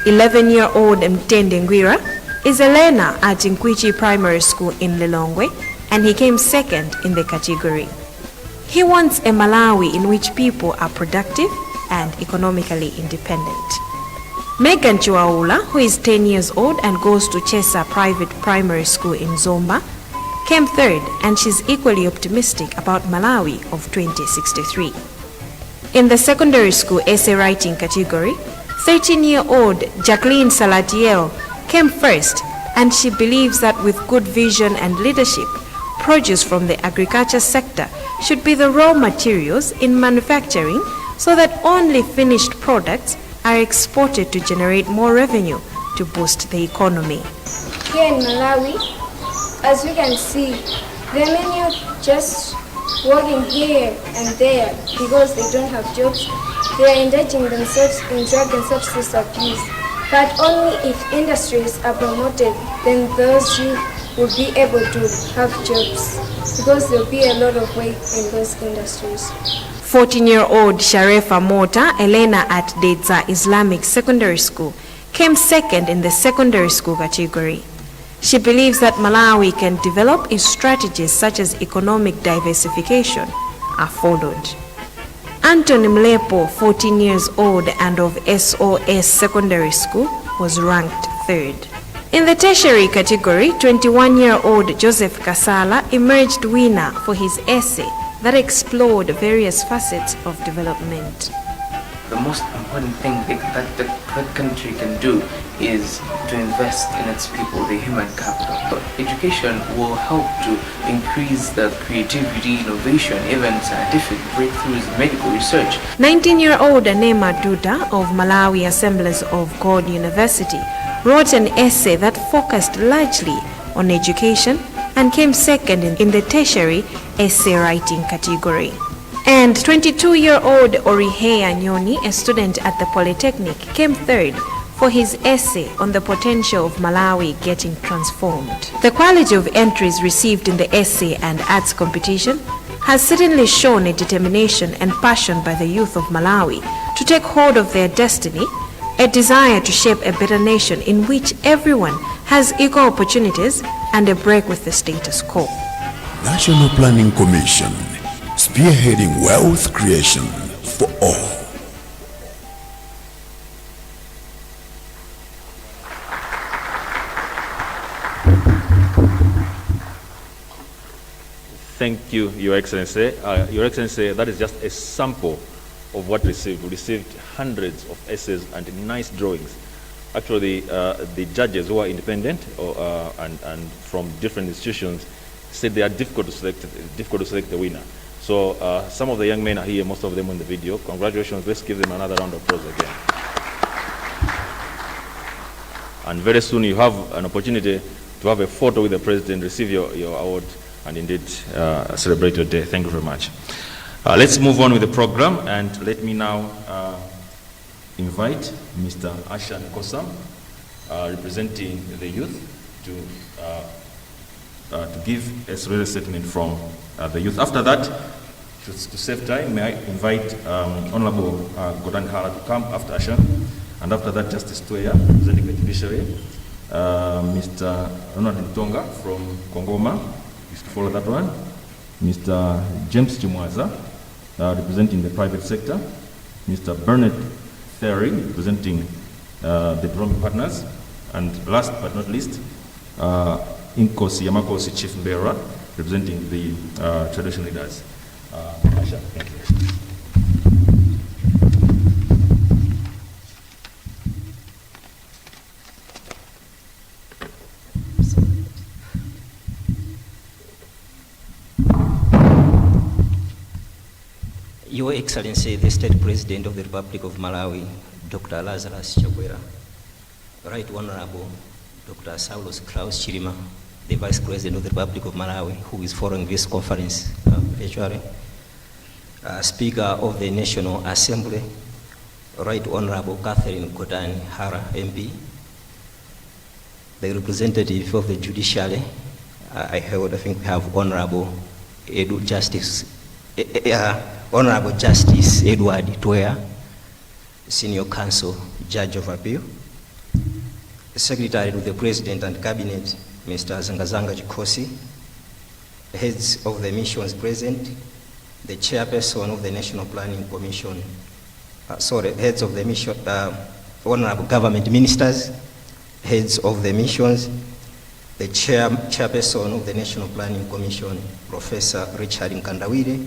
11-year-old Mtende Ngwira is a learner at Nkwichi Primary School in Lilongwe, and he came second in the category. He wants a Malawi in which people are productive and economically independent. Megan Chiwaula, who is 10 years old and goes to Chesa Private Primary School in Zomba, came third, and she's equally optimistic about Malawi of 2063. In the secondary school essay writing category, 13-year-old Jacqueline Salatiel came first, and she believes that with good vision and leadership, produce from the agriculture sector should be the raw materials in manufacturing, so that only finished products are exported to generate more revenue to boost the economy. Here in Malawi, as we can see, there are many youth just working here and there because they don't have jobs. They are indulging themselves in drug and substance abuse. But only if industries are promoted, then those youth will be able to have jobs, because there will be a lot of work in those industries. 14-year-old Sharefa Mota, Elena at Dedza Islamic Secondary School, came second in the secondary school category. She believes that Malawi can develop if strategies such as economic diversification are followed. Anthony Mlepo, 14 years old and of SOS Secondary School, was ranked third. In the tertiary category, 21-year-old Joseph Kasala emerged winner for his essay, that explored various facets of development. The most important thing that the country can do is to invest in its people, the human capital. But education will help to increase the creativity, innovation, even scientific breakthroughs in medical research. 19-year-old Nema Duda of Malawi Assemblies of God University wrote an essay that focused largely on education and came second in the tertiary essay writing category. And 22-year-old Orihea Nyoni, a student at the Polytechnic, came third for his essay on the potential of Malawi getting transformed. The quality of entries received in the essay and arts competition has certainly shown a determination and passion by the youth of Malawi to take hold of their destiny, a desire to shape a better nation in which everyone has equal opportunities and a break with the status quo. National Planning Commission, spearheading wealth creation for all. Thank you, Your Excellency. Your Excellency, that is just a sample of what we received. We received hundreds of essays and nice drawings. Actually, the judges who are independent and from different institutions said they are difficult to select the winner. So some of the young men are here, most of them on the video. Congratulations. Let's give them another round of applause again. And very soon you have an opportunity to have a photo with the president, receive your award, and indeed celebrate your day. Thank you very much. Let's move on with the program, and let me now invite Mr. Ashan Kosam, representing the youth, to give a statement from the youth. After that, to save time, may I invite Honorable Godan Hala to come after Ashan, and after that, Justice Toya, representing the judiciary, Mr. Ronald Ntonga from Kongoma, is to follow that one, Mr. James Chimwaza, representing the private sector, Mr. Bernard Theory, representing the development partners, and last but not least, Inkosi Yamakosi Chief Mbera, representing the traditional leaders. Asha, thank you. Your Excellency, the State President of the Republic of Malawi, Dr. Lazarus Chakwera, Right Honorable Dr. Saulos Klaus Chirima, the Vice President of the Republic of Malawi, who is following this conference virtually, Speaker of the National Assembly, Right Honorable Catherine Godani Hara, MP, the representative of the Judiciary, I think we have Honorable Honorable Justice Edward Toya, Senior Counsel, Judge of Appeal, Secretary to the President and Cabinet, Mr. Zangazanga Chikosi, heads of the missions present, the Chairperson of the National Planning Commission, heads of the mission, Honorable Government Ministers, heads of the missions, the Chairperson of the National Planning Commission, Professor Richard Nkandawire,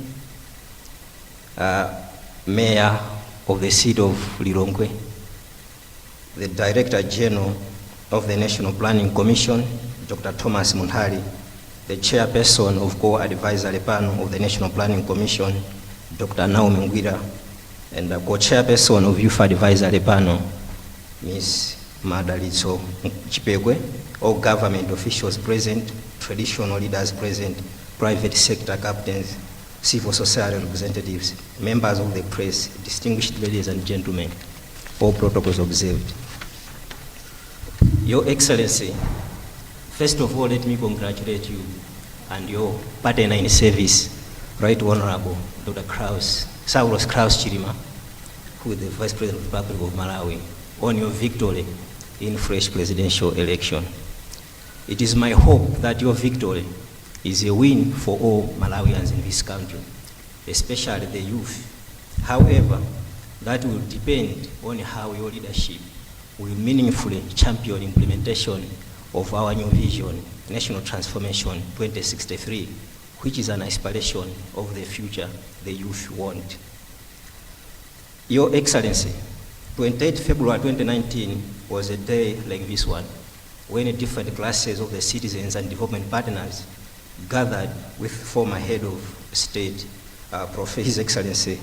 Mayor of the City of Lilongwe, the Director General of the National Planning Commission, Dr. Thomas Muntali, the Chairperson of Core Advisory Panel of the National Planning Commission, Dr. Naomi Ngwira, and the Co-Chairperson of Youth Advisory Panel, Ms. Madalitso Chipegwe, all government officials present, traditional leaders present, private sector captains, civil society representatives, members of the press, distinguished ladies and gentlemen, all protocols observed. Your Excellency, first of all, let me congratulate you and your partner in service, Right Honorable Dr. Saulos Klaus Chirima, who is the Vice President of the Republic of Malawi, on your victory in fresh presidential election. It is my hope that your victory is a win for all Malawians in this country, especially the youth. However, that will depend on how your leadership will meaningfully champion implementation of our new vision, National Transformation 2063, which is an aspiration of the future the youth want. Your Excellency, 28 February 2019 was a day like this one, when different classes of the citizens and development partners gathered with former head of state, His Excellency,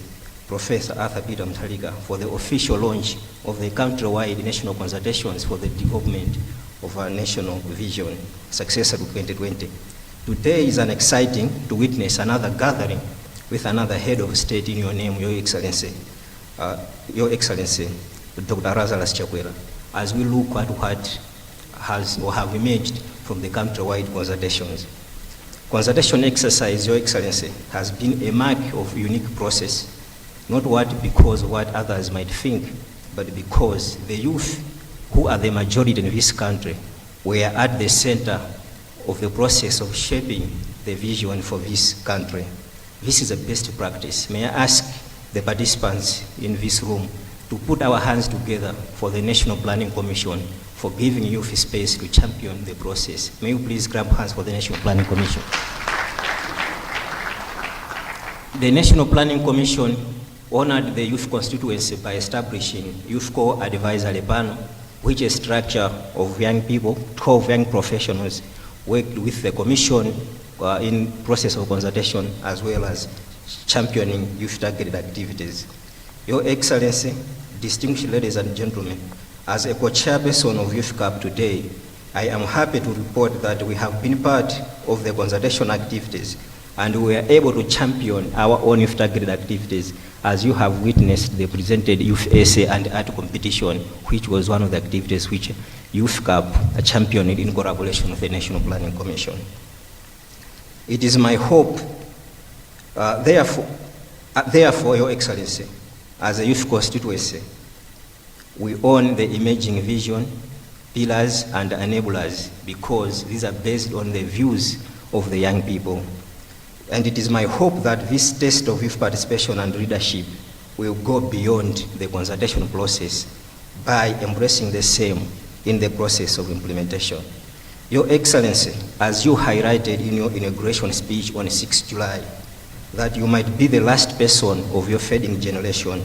Professor Arthur Peter Mutharika, for the official launch of the country-wide national consultations for the development of our national vision, successor to 2020. Today is an exciting to witness another gathering with another head of state in your name, Your Excellency, Dr. Lazarus Chakwera, as we look at what has or have emerged from the country-wide consultations. Consultation exercise, Your Excellency, has been a mark of unique process, not because of what others might think, but because the youth, who are the majority in this country, were at the center of the process of shaping the vision for this country. This is a best practice. May I ask the participants in this room to put our hands together for the National Planning Commission for giving youth space to champion the process. May you please grab hands for the National Planning Commission. The National Planning Commission honored the youth constituency by establishing Youth Core Advisory Panel, which is a structure of young people, 12 young professionals, worked with the Commission in process of consultation as well as championing youth targeted activities. Your Excellency, distinguished ladies and gentlemen, as a co-chairperson of Youth Cup today, I am happy to report that we have been part of the consultation activities and we are able to champion our own youth targeted activities, as you have witnessed the presented youth essay and art competition, which was one of the activities which Youth Cup championed in collaboration with the National Planning Commission. It is my hope, therefore, Your Excellency, as a youth constituency, we own the emerging vision, pillars, and enablers because these are based on the views of the young people. And it is my hope that this test of youth participation and leadership will go beyond the consultation process by embracing the same in the process of implementation. Your Excellency, as you highlighted in your inauguration speech on 6 July, that you might be the last person of your fading generation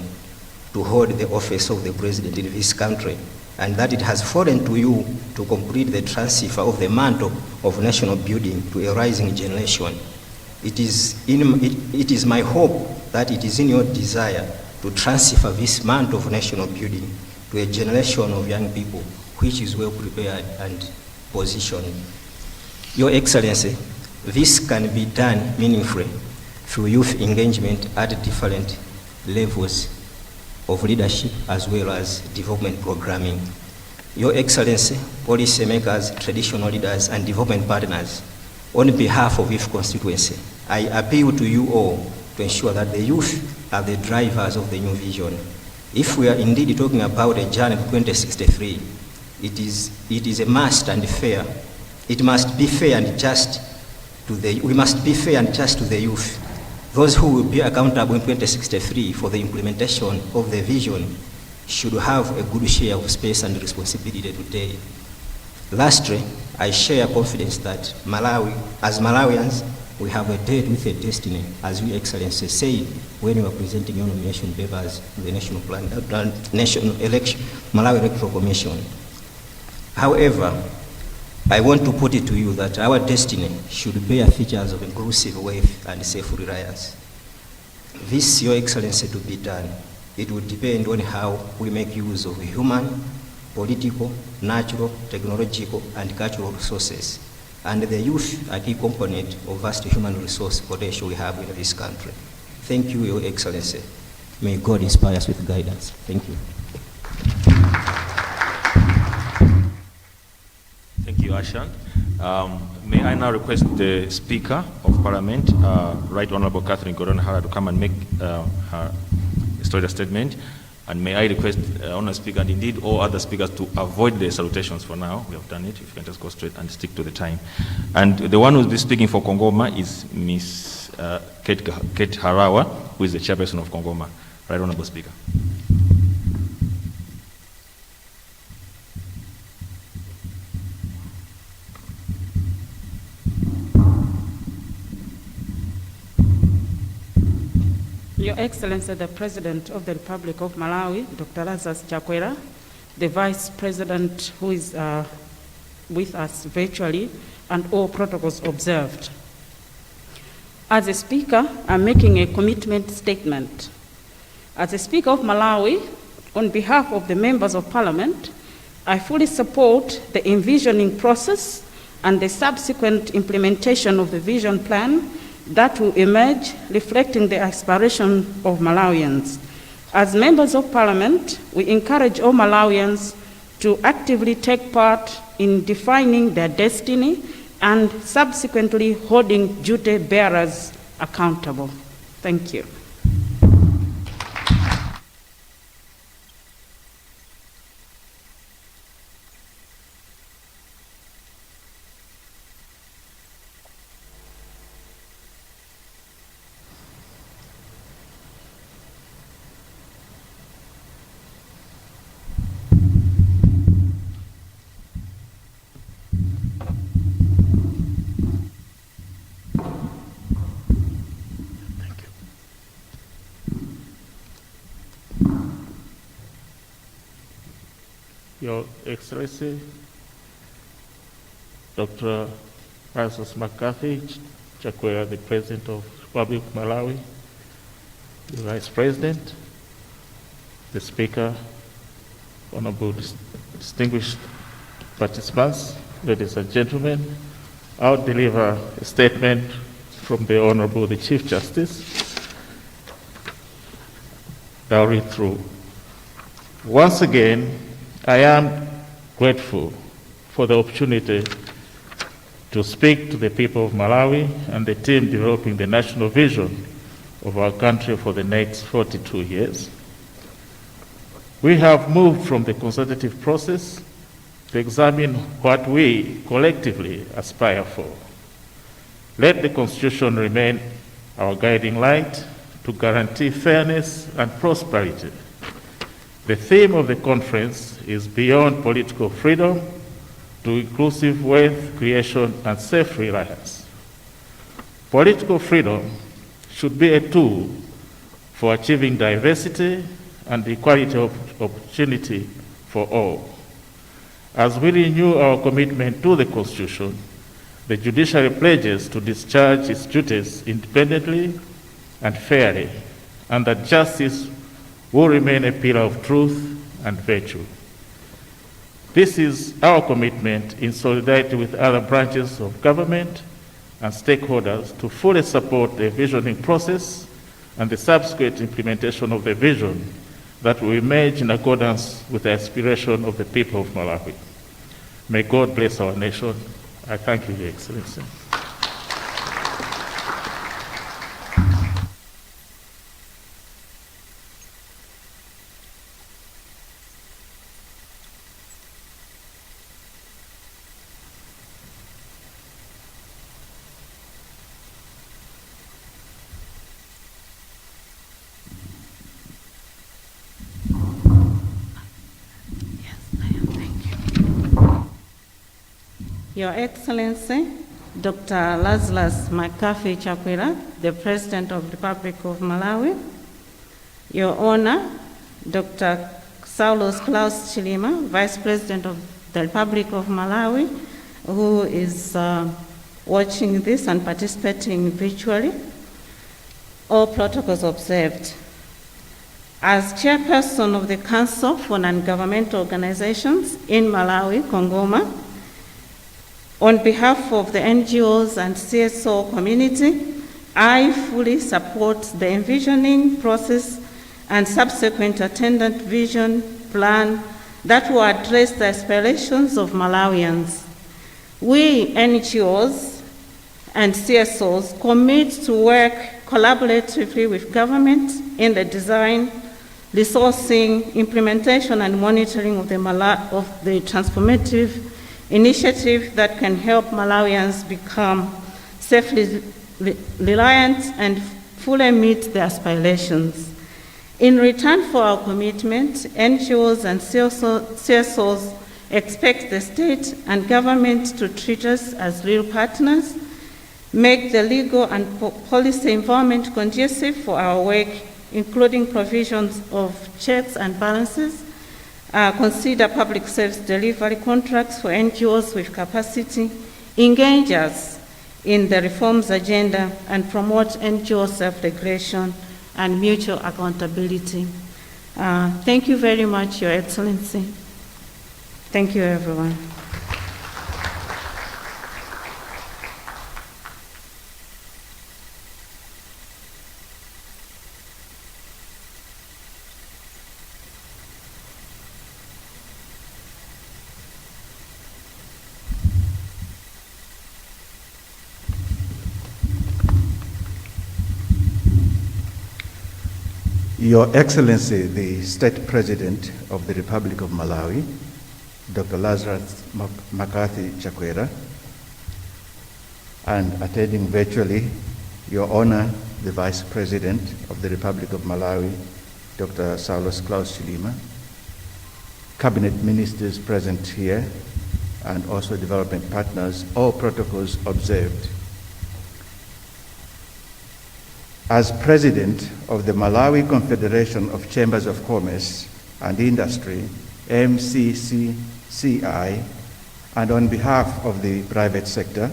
to hold the office of the president in this country, and that it has fallen to you to complete the transfer of the mantle of national building to a rising generation. It is my hope that it is in your desire to transfer this mantle of national building to a generation of young people which is well prepared and positioned. Your Excellency, this can be done meaningfully through youth engagement at different levels of leadership as well as development programming. Your Excellency, policymakers, traditional leaders, and development partners, on behalf of youth constituency, I appeal to you all to ensure that the youth are the drivers of the new vision. If we are indeed talking about a journey to 2063, it is a must and fair. It must be fair and just to we must be fair and just to the youth. Those who will be accountable in 2063 for the implementation of the vision should have a good share of space and responsibility today. Lastly, I share confidence that Malawi, as Malawians, we have a date with a destiny, as Your Excellency said when you were presenting your nomination papers to the National Malawi Electoral Commission. However, I want to put it to you that our destiny should bear features of inclusive wealth and self-reliance. This, Your Excellency, to be done, it will depend on how we make use of human, political, natural, technological, and cultural resources. And the youth are a key component of vast human resource potential we have in this country. Thank you, Your Excellency. May God inspire us with guidance. Thank you. Thank you, Ashan. May I now request the Speaker of Parliament, Right Honourable Catherine Gordon-Hara, to come and make her historical statement. And may I request Honourable Speaker and indeed all other speakers to avoid the salutations for now. We have done it. If you can just go straight and stick to the time. And the one who will be speaking for Kongoma is Ms. Kate Harawa, who is the chairperson of Kongoma. Right Honourable Speaker. Your Excellency, the President of the Republic of Malawi, Dr. Lazarus Chakwera, the Vice President who is with us virtually, and all protocols observed. As a Speaker, I'm making a commitment statement. As a Speaker of Malawi, on behalf of the members of Parliament, I fully support the envisioning process and the subsequent implementation of the vision plan that will emerge, reflecting the aspiration of Malawians. As members of Parliament, we encourage all Malawians to actively take part in defining their destiny and subsequently holding duty bearers accountable. Thank you. Your Excellency, Dr. Lazarus Chakwera, the President of the Republic of Malawi, the Vice President, the Speaker, honorable distinguished participants, ladies and gentlemen, I'll deliver a statement from the Honorable the Chief Justice. I'll read through. Once again, I am grateful for the opportunity to speak to the people of Malawi and the team developing the national vision of our country for the next 42 years. We have moved from the consultative process to examine what we collectively aspire for. Let the Constitution remain our guiding light to guarantee fairness and prosperity. The theme of the conference is Beyond Political Freedom to Inclusive Wealth Creation and Self-Reliance. Political freedom should be a tool for achieving diversity and equality of opportunity for all. As we renew our commitment to the Constitution, the judiciary pledges to discharge its duties independently and fairly, and that justice will remain a pillar of truth and virtue. This is our commitment in solidarity with other branches of government and stakeholders to fully support the visioning process and the subsequent implementation of the vision that will emerge in accordance with the aspiration of the people of Malawi. May God bless our nation. I thank you, Your Excellency. Your Excellency, Dr. Lazarus Chakwera, the President of the Republic of Malawi. Your Honor, Dr. Saulos Klaus Chilima, Vice President of the Republic of Malawi, who is watching this and participating virtually. All protocols observed. As Chairperson of the Council for Non-Governmental Organizations in Malawi, Kongoma, on behalf of the NGOs and CSO community, I fully support the envisioning process and subsequent attendant vision plan that will address the aspirations of Malawians. We NGOs and CSOs commit to work collaboratively with government in the design, resourcing, implementation, and monitoring of the transformative initiative that can help Malawians become self-reliant and fully meet their aspirations. In return for our commitment, NGOs and CSOs expect the state and government to treat us as real partners, make the legal and policy environment conducive for our work including provisions of checks and balances, consider public service delivery contracts for NGOs with capacity, engage us in the reforms agenda, and promote NGO self-regulation and mutual accountability. Thank you very much, Your Excellency. Thank you, everyone. Your Excellency, the State President of the Republic of Malawi, Dr. Lazarus Chakwera, and attending virtually, Your Honor, the Vice President of the Republic of Malawi, Dr. Saulos Klaus Chilima, Cabinet Ministers present here, and also development partners, all protocols observed. As President of the Malawi Confederation of Chambers of Commerce and Industry, MCCCI, and on behalf of the private sector,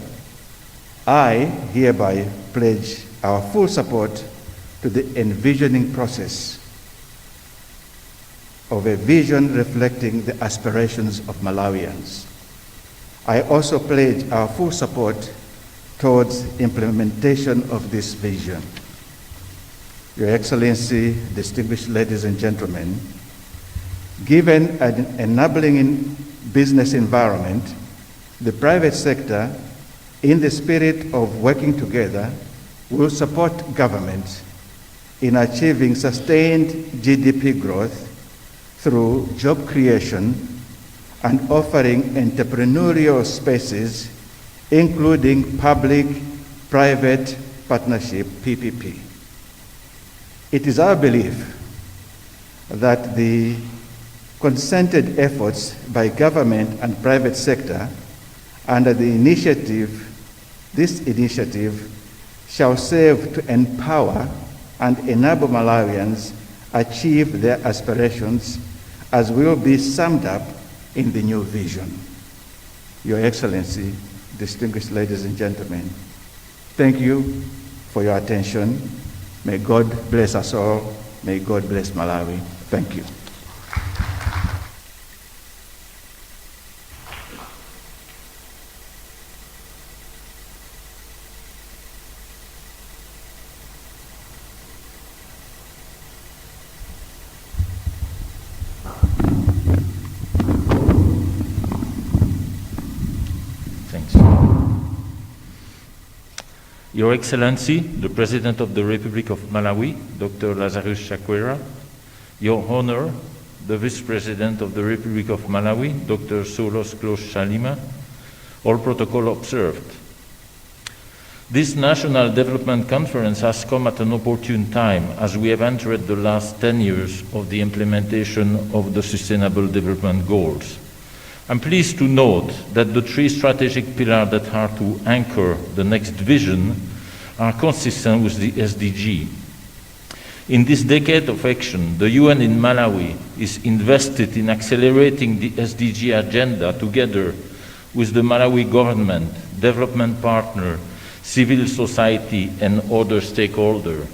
I hereby pledge our full support to the envisioning process of a vision reflecting the aspirations of Malawians. I also pledge our full support towards implementation of this vision. Your Excellency, distinguished ladies and gentlemen, given an enabling business environment, the private sector, in the spirit of working together, will support government in achieving sustained GDP growth through job creation and offering entrepreneurial spaces, including public-private partnership, PPP. It is our belief that the concerted efforts by government and private sector under this initiative shall serve to empower and enable Malawians achieve their aspirations, as will be summed up in the new vision. Your Excellency, distinguished ladies and gentlemen, thank you for your attention. May God bless us all. May God bless Malawi. Thank you. Your Excellency, the President of the Republic of Malawi, Dr. Lazarus Chakwera, Your Honor, the Vice President of the Republic of Malawi, Dr. Saulos Klaus Chilima, all protocol observed. This National Development Conference has come at an opportune time as we have entered the last 10 years of the implementation of the Sustainable Development Goals. I'm pleased to note that the three strategic pillars that are to anchor the next vision are consistent with the SDG. In this decade of action, the UN in Malawi is invested in accelerating the SDG agenda together with the Malawi government, development partner, civil society, and other stakeholders.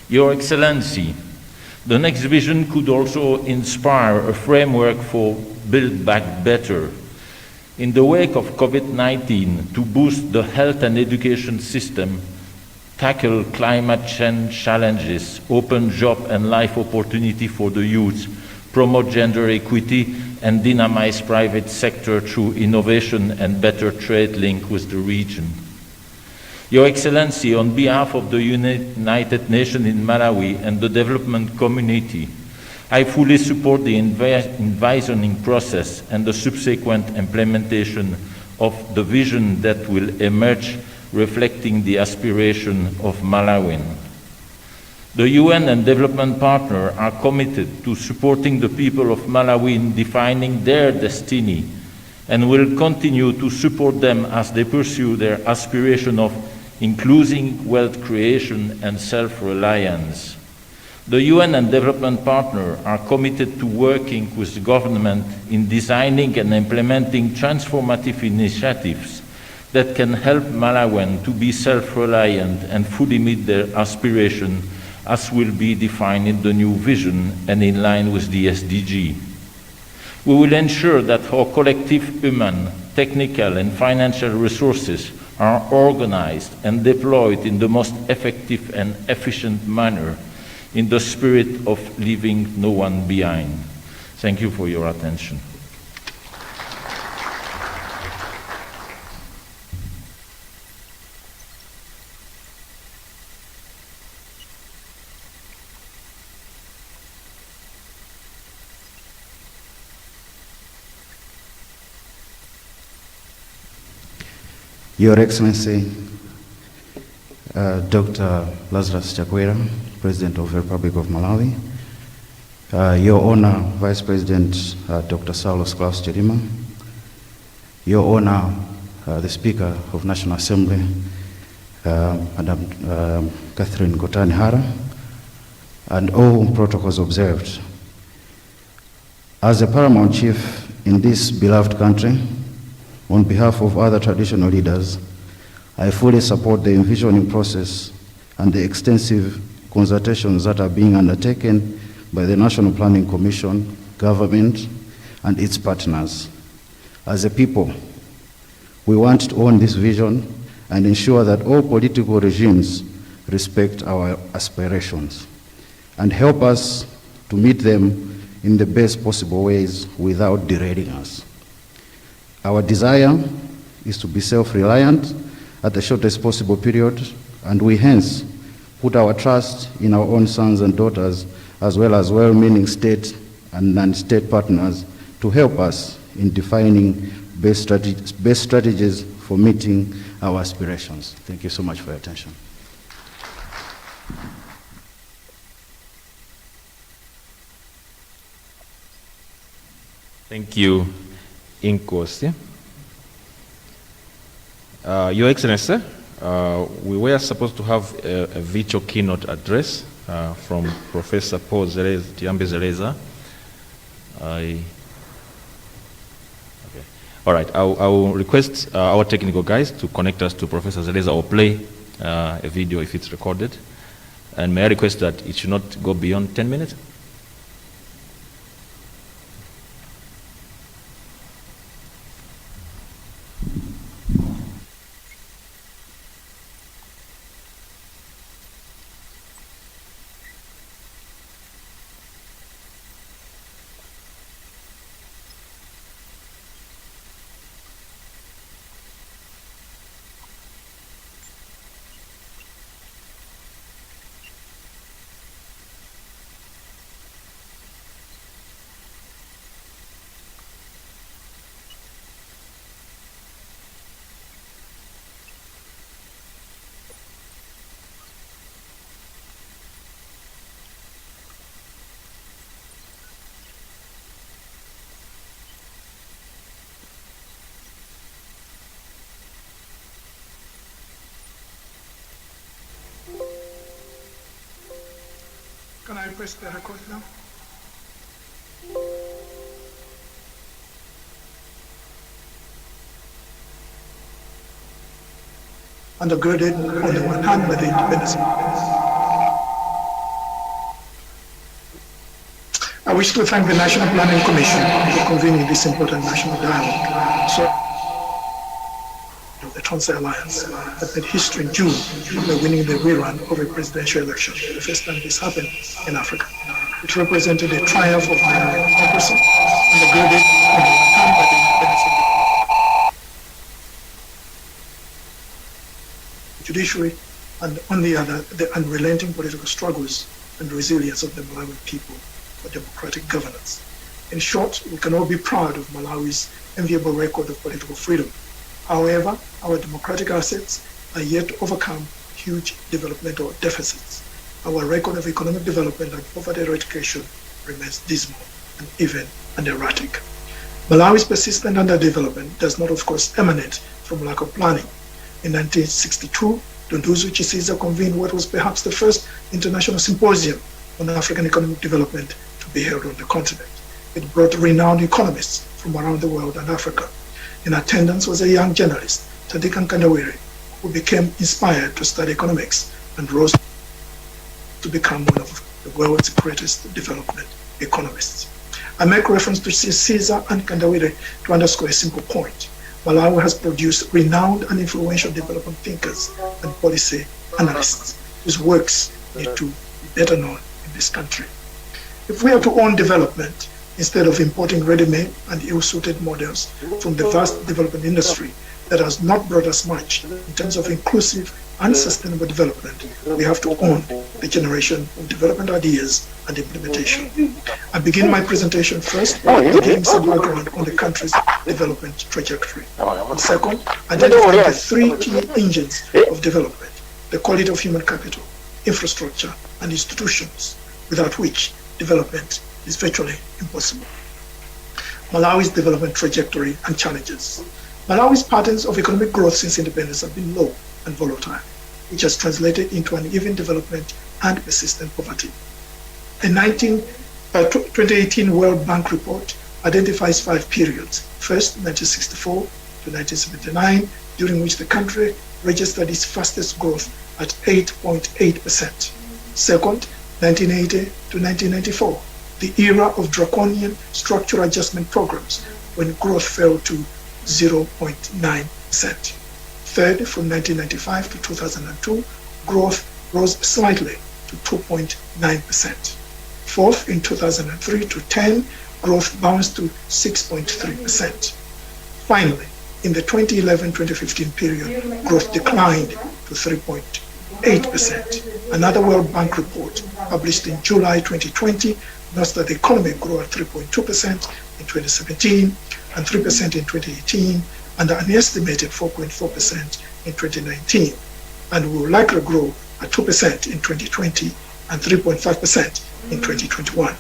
Your Excellency, the next vision could also inspire a framework for Build Back Better. In the wake of COVID-19, to boost the health and education system, tackle climate change challenges, open job and life opportunity for the youth, promote gender equity, and dynamize private sector through innovation and better trade link with the region. Your Excellency, on behalf of the United Nations in Malawi and the development community, I fully support the envisioning process and the subsequent implementation of the vision that will emerge, reflecting the aspiration of Malawian. The UN and development partners are committed to supporting the people of Malawi in defining their destiny and will continue to support them as they pursue their aspiration of including wealth creation and self-reliance. The UN and development partners are committed to working with the government in designing and implementing transformative initiatives that can help Malawians to be self-reliant and fully meet their aspirations as will be defined in the new vision and in line with the SDG. We will ensure that our collective human, technical and financial resources are organized and deployed in the most effective and efficient manner in the spirit of leaving no one behind. Thank you for your attention. Your Excellency, Dr. Lazarus Chakwera, President of the Republic of Malawi, Your Honor, Vice President Dr. Saulos Klaus Chilima, Your Honor, the Speaker of National Assembly, Madam Catherine Gotani Hara, and all protocols observed. As a paramount chief in this beloved country, on behalf of other traditional leaders, I fully support the envisioning process and the extensive consultations that are being undertaken by the National Planning Commission, government, and its partners. As a people, we want to own this vision and ensure that all political regimes respect our aspirations and help us to meet them in the best possible ways without derailing us. Our desire is to be self-reliant at the shortest possible period, and we hence put our trust in our own sons and daughters, as well as well-meaning state and non-state partners to help us in defining best strategies for meeting our aspirations. Thank you so much for your attention. Thank you, Inkosi. Your Excellency, we were supposed to have a virtual keynote address from Professor Paul Tiambe Zeleza. Okay. All right, I will request our technical guys to connect us to Professor Zeleza or play a video if it's recorded. And may I request that it should not go beyond 10 minutes? Can I press the record now? Undergirded on the one hand by the independence. I wish to thank the National Planning Commission for convening this important national dialogue. So, the Transfer Alliance that made history in June by winning the rerun of a presidential election, the first time this happened in Africa. It represented a triumph of Malawian democracy, undergirded on the one hand by the independence of the judiciary, and on the other, the unrelenting political struggles and resilience of the Malawian people for democratic governance. In short, we can all be proud of Malawi's enviable record of political freedom. However, our democratic assets are yet to overcome huge developmental deficits. Our record of economic development and poverty eradication remains dismal and even erratic. Malawi's persistent underdevelopment does not, of course, emanate from lack of planning. In 1962, Dunduzu Chisiza convened what was perhaps the first international symposium on African economic development to be held on the continent. It brought renowned economists from around the world and Africa. In attendance was a young journalist, Tadikan Kandawiri, who became inspired to study economics and rose to become one of the world's greatest development economists. I make reference to Caesar and Kandawiri to underscore a simple point. Malawi has produced renowned and influential development thinkers and policy analysts whose works need to be better known in this country. If we are to own development, instead of importing ready-made and ill-suited models from the vast development industry that has not brought us much in terms of inclusive and sustainable development, we have to own the generation of development ideas and implementation. I begin my presentation first by giving some background on the country's development trajectory. And second, identifying the three key engines of development: the quality of human capital, infrastructure, and institutions, without which development is virtually impossible. Malawi's development trajectory and challenges. Malawi's patterns of economic growth since independence have been low and volatile, which has translated into uneven development and persistent poverty. A 2018 World Bank report identifies 5 periods. First, 1964 to 1979, during which the country registered its fastest growth at 8.8%. Second, 1980 to 1994, the era of draconian structural adjustment programs, when growth fell to 0.9%. Third, from 1995 to 2002, growth rose slightly to 2.9%. Fourth, in 2003 to 10, growth bounced to 6.3%. Finally, in the 2011-2015 period, growth declined to 3.8%. Another World Bank report published in July 2020 notes that the economy grew at 3.2% in 2017 and 3% in 2018, and an estimated 4.4% in 2019, and will likely grow at 2% in 2020 and 3.5% in 2021.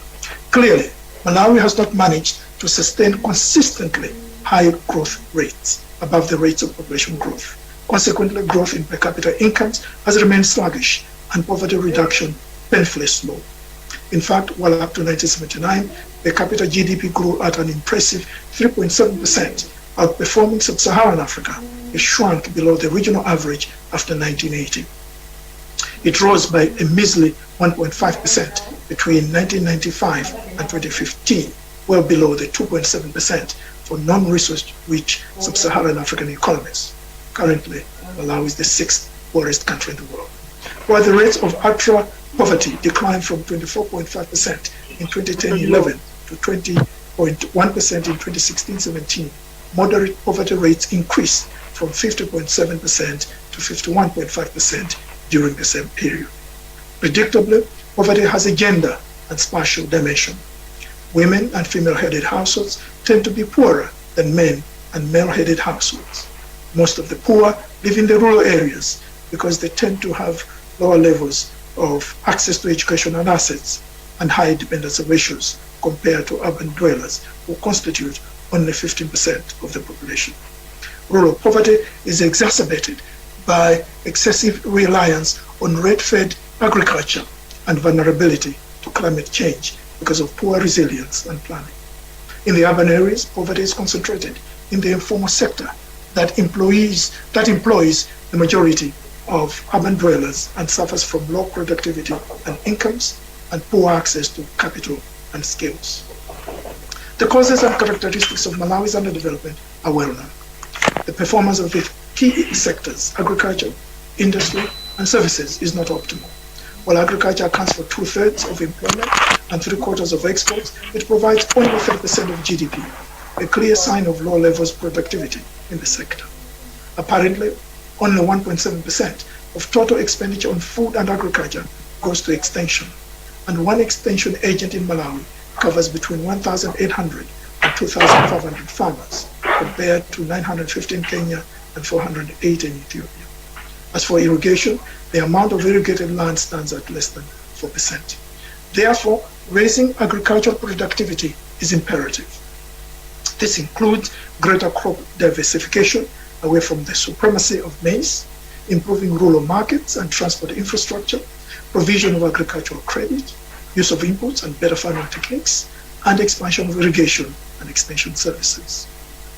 Clearly, Malawi has not managed to sustain consistently high growth rates above the rates of population growth. Consequently, growth in per capita incomes has remained sluggish and poverty reduction painfully slow. In fact, while up to 1979, per capita GDP grew at an impressive 3.7%, outperforming sub-Saharan Africa, it shrunk below the regional average after 1980. It rose by a measly 1.5% between 1995 and 2015, well below the 2.7% for non-resource-rich sub-Saharan African economies. Currently, Malawi is the 6th poorest country in the world. While the rates of ultra-poverty declined from 24.5% in 2010-11 to 20.1% in 2016-17, moderate poverty rates increased from 50.7% to 51.5% during the same period. Predictably, poverty has a gender and spatial dimension. Women and female-headed households tend to be poorer than men and male-headed households. Most of the poor live in the rural areas because they tend to have lower levels of access to education and assets and high dependency ratios compared to urban dwellers, who constitute only 15% of the population. Rural poverty is exacerbated by excessive reliance on red-fed agriculture and vulnerability to climate change because of poor resilience and planning. In the urban areas, poverty is concentrated in the informal sector that employs the majority of urban dwellers and suffers from low productivity and incomes and poor access to capital and skills. The causes and characteristics of Malawi's underdevelopment are well known. The performance of the key sectors, agriculture, industry, and services, is not optimal. While agriculture accounts for 2/3 of employment and 3/4 of exports, it provides only 30% of GDP, a clear sign of low levels of productivity in the sector. Apparently, only 1.7% of total expenditure on food and agriculture goes to extension, and one extension agent in Malawi covers between 1,800 and 2,500 farmers, compared to 915 in Kenya and 408 in Ethiopia. As for irrigation, the amount of irrigated land stands at less than 4%. Therefore, raising agricultural productivity is imperative. This includes greater crop diversification away from the supremacy of maize, improving rural markets and transport infrastructure, provision of agricultural credit, use of inputs and better farming techniques, and expansion of irrigation and extension services.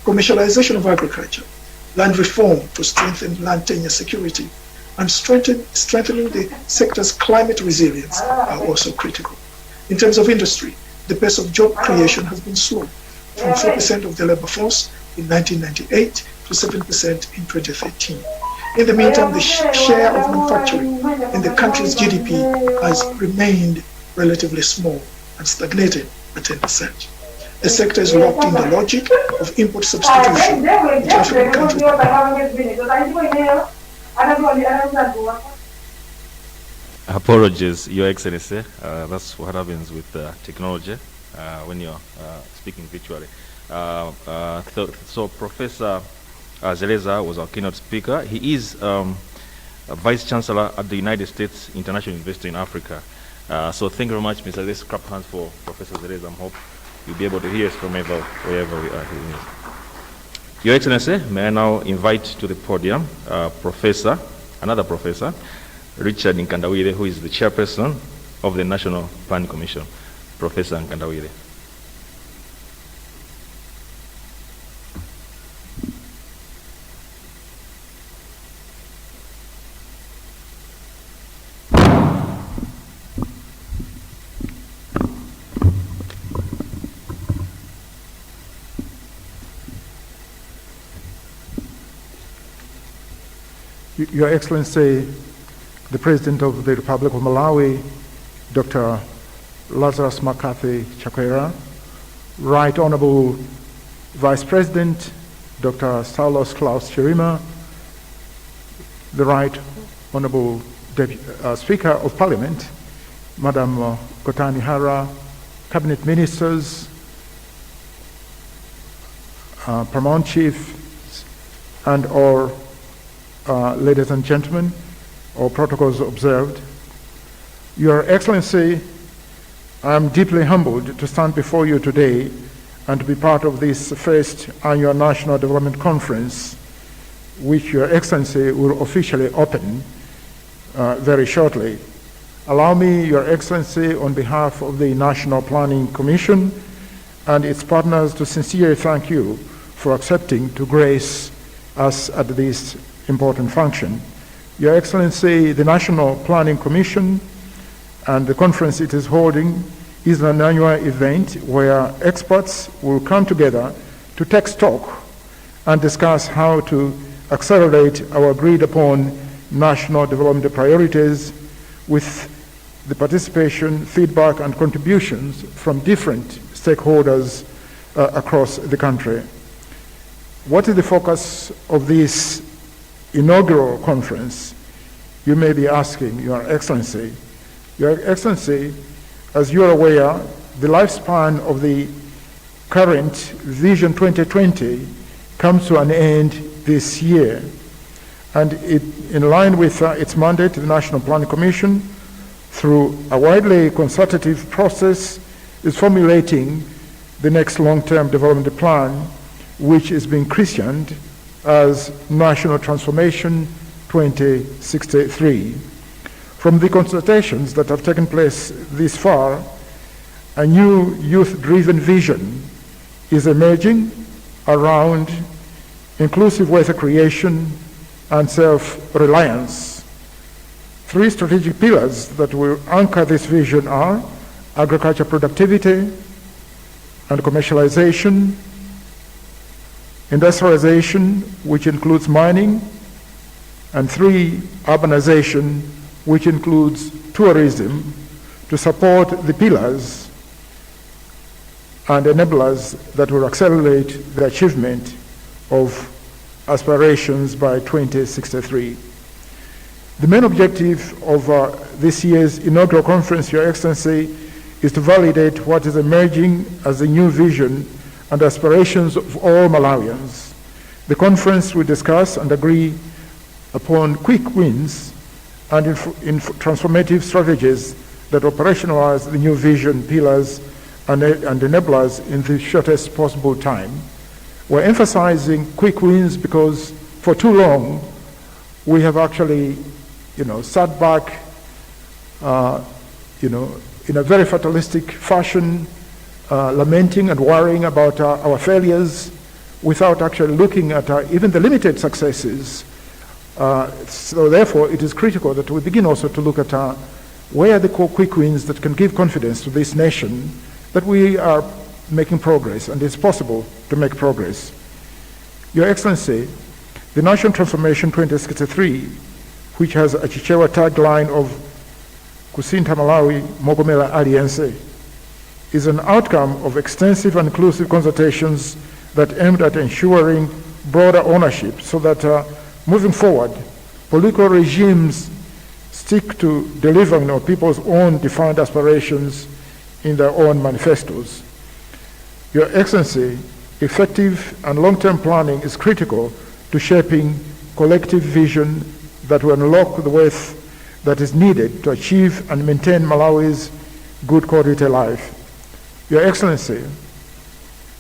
Commercialization of agriculture, land reform to strengthen land tenure security, and strengthening the sector's climate resilience are also critical. In terms of industry, the pace of job creation has been slow, from 4% of the labor force in 1998 to 7% in 2013. In the meantime, the share of manufacturing in the country's GDP has remained relatively small and stagnated at 10%. The sector is locked in the logic of import substitution, which African countries. Apologies, Your Excellency. That's what happens with technology when you're speaking virtually. So Professor Zeleza was our keynote speaker. He is a Vice Chancellor at the United States International Investor in Africa. So thank you very much, Mr. Let's clap hands for Professor Zeleza. I hope you'll be able to hear us from wherever we are. Your Excellency, may I now invite to the podium another professor, Richard Nkandawire, who is the chairperson of the National Planning Commission. Professor Nkandawire. Your Excellency, the President of the Republic of Malawi, Dr. Lazarus Chakwera, Right Honorable Vice President, Dr. Saulos Klaus Chirima, the Right Honorable Speaker of Parliament, Madam Gotani Hara, Cabinet Ministers, Paramount Chief, and all ladies and gentlemen, all protocols observed. Your Excellency, I am deeply humbled to stand before you today and to be part of this first annual National Development Conference, which Your Excellency will officially open very shortly. Allow me, Your Excellency, on behalf of the National Planning Commission and its partners, to sincerely thank you for accepting to grace us at this important function. Your Excellency, the National Planning Commission and the conference it is holding is an annual event where experts will come together to take stock and discuss how to accelerate our agreed upon national development priorities with the participation, feedback, and contributions from different stakeholders across the country. What is the focus of this inaugural conference? You may be asking, Your Excellency. Your Excellency, as you are aware, the lifespan of the current Vision 2020 comes to an end this year. And in line with its mandate, the National Planning Commission, through a widely consultative process, is formulating the next long-term development plan, which is being christened as National Transformation 2063. From the consultations that have taken place this far, a new youth-driven vision is emerging around inclusive wealth creation and self-reliance. Three strategic pillars that will anchor this vision are agriculture productivity and commercialization, industrialization, which includes mining, and three, urbanization, which includes tourism, to support the pillars and enablers that will accelerate the achievement of aspirations by 2063. The main objective of this year's inaugural conference, Your Excellency, is to validate what is emerging as a new vision and aspirations of all Malawians. The conference will discuss and agree upon quick wins and transformative strategies that operationalize the new vision pillars and enablers in the shortest possible time. We're emphasizing quick wins because for too long we have actually, sat back, in a very fatalistic fashion, lamenting and worrying about our failures without actually looking at even the limited successes. So therefore, it is critical that we begin also to look at where are the quick wins that can give confidence to this nation that we are making progress, and it's possible to make progress. Your Excellency, the National Transformation 2063, which has a Chichewa tagline of Kusinta Malawi Mogomela Aliense, is an outcome of extensive and inclusive consultations that aimed at ensuring broader ownership so that moving forward, political regimes stick to delivering on people's own defined aspirations in their own manifestos. Your Excellency, effective and long-term planning is critical to shaping collective vision that will unlock the wealth that is needed to achieve and maintain Malawi's good quality life. Your Excellency,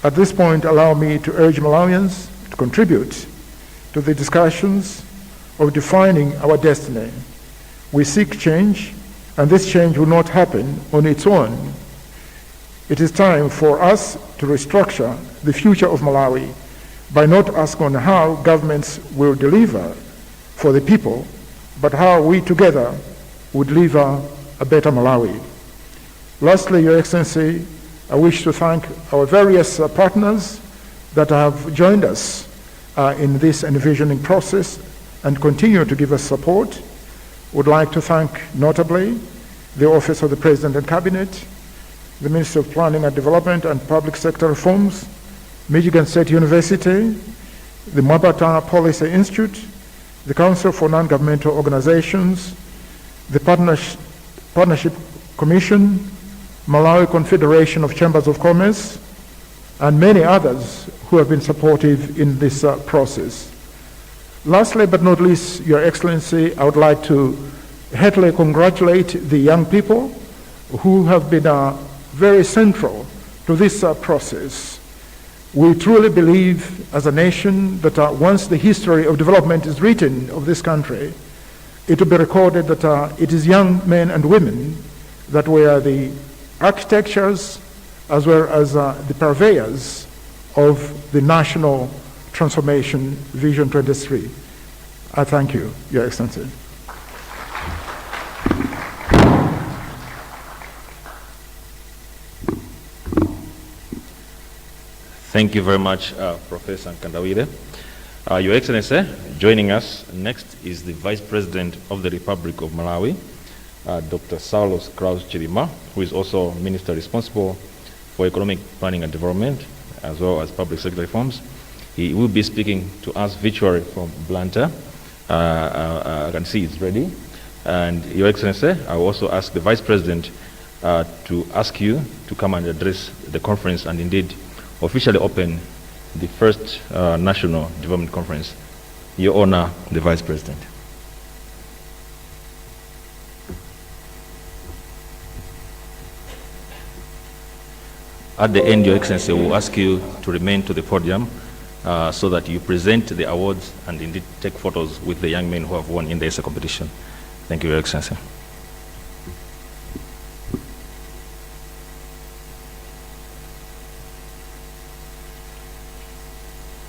at this point, allow me to urge Malawians to contribute to the discussions of defining our destiny. We seek change, and this change will not happen on its own. It is time for us to restructure the future of Malawi by not asking how governments will deliver for the people, but how we together would deliver a better Malawi. Lastly, Your Excellency, I wish to thank our various partners that have joined us in this envisioning process and continue to give us support. Would like to thank notably the Office of the President and Cabinet, the Ministry of Planning and Development and Public Sector Reforms, Michigan State University, the Mabata Policy Institute, the Council for Non-Governmental Organizations, the Partnership Commission, Malawi Confederation of Chambers of Commerce, and many others who have been supportive in this process. Lastly but not least, Your Excellency, I would like to heartily congratulate the young people who have been very central to this process. We truly believe as a nation that once the history of development is written of this country, it will be recorded that it is young men and women that were the architectures as well as the purveyors of the National Transformation Vision 23. I thank you, Your Excellency. Thank you very much, Professor Nkandawire. Your Excellency, joining us next is the Vice President of the Republic of Malawi, Dr. Saulos Kraus Chilima, who is also Minister responsible for Economic Planning and Development, as well as Public Sector Reforms. He will be speaking to us virtually from Blantyre. I can see it's ready. And Your Excellency, I will also ask the Vice President to ask you to come and address the conference and indeed officially open the first National Development Conference. Your Honor, the Vice President. At the end, Your Excellency, we'll ask you to remain to the podium so that you present the awards and indeed take photos with the young men who have won in the essay competition. Thank you, Your Excellency.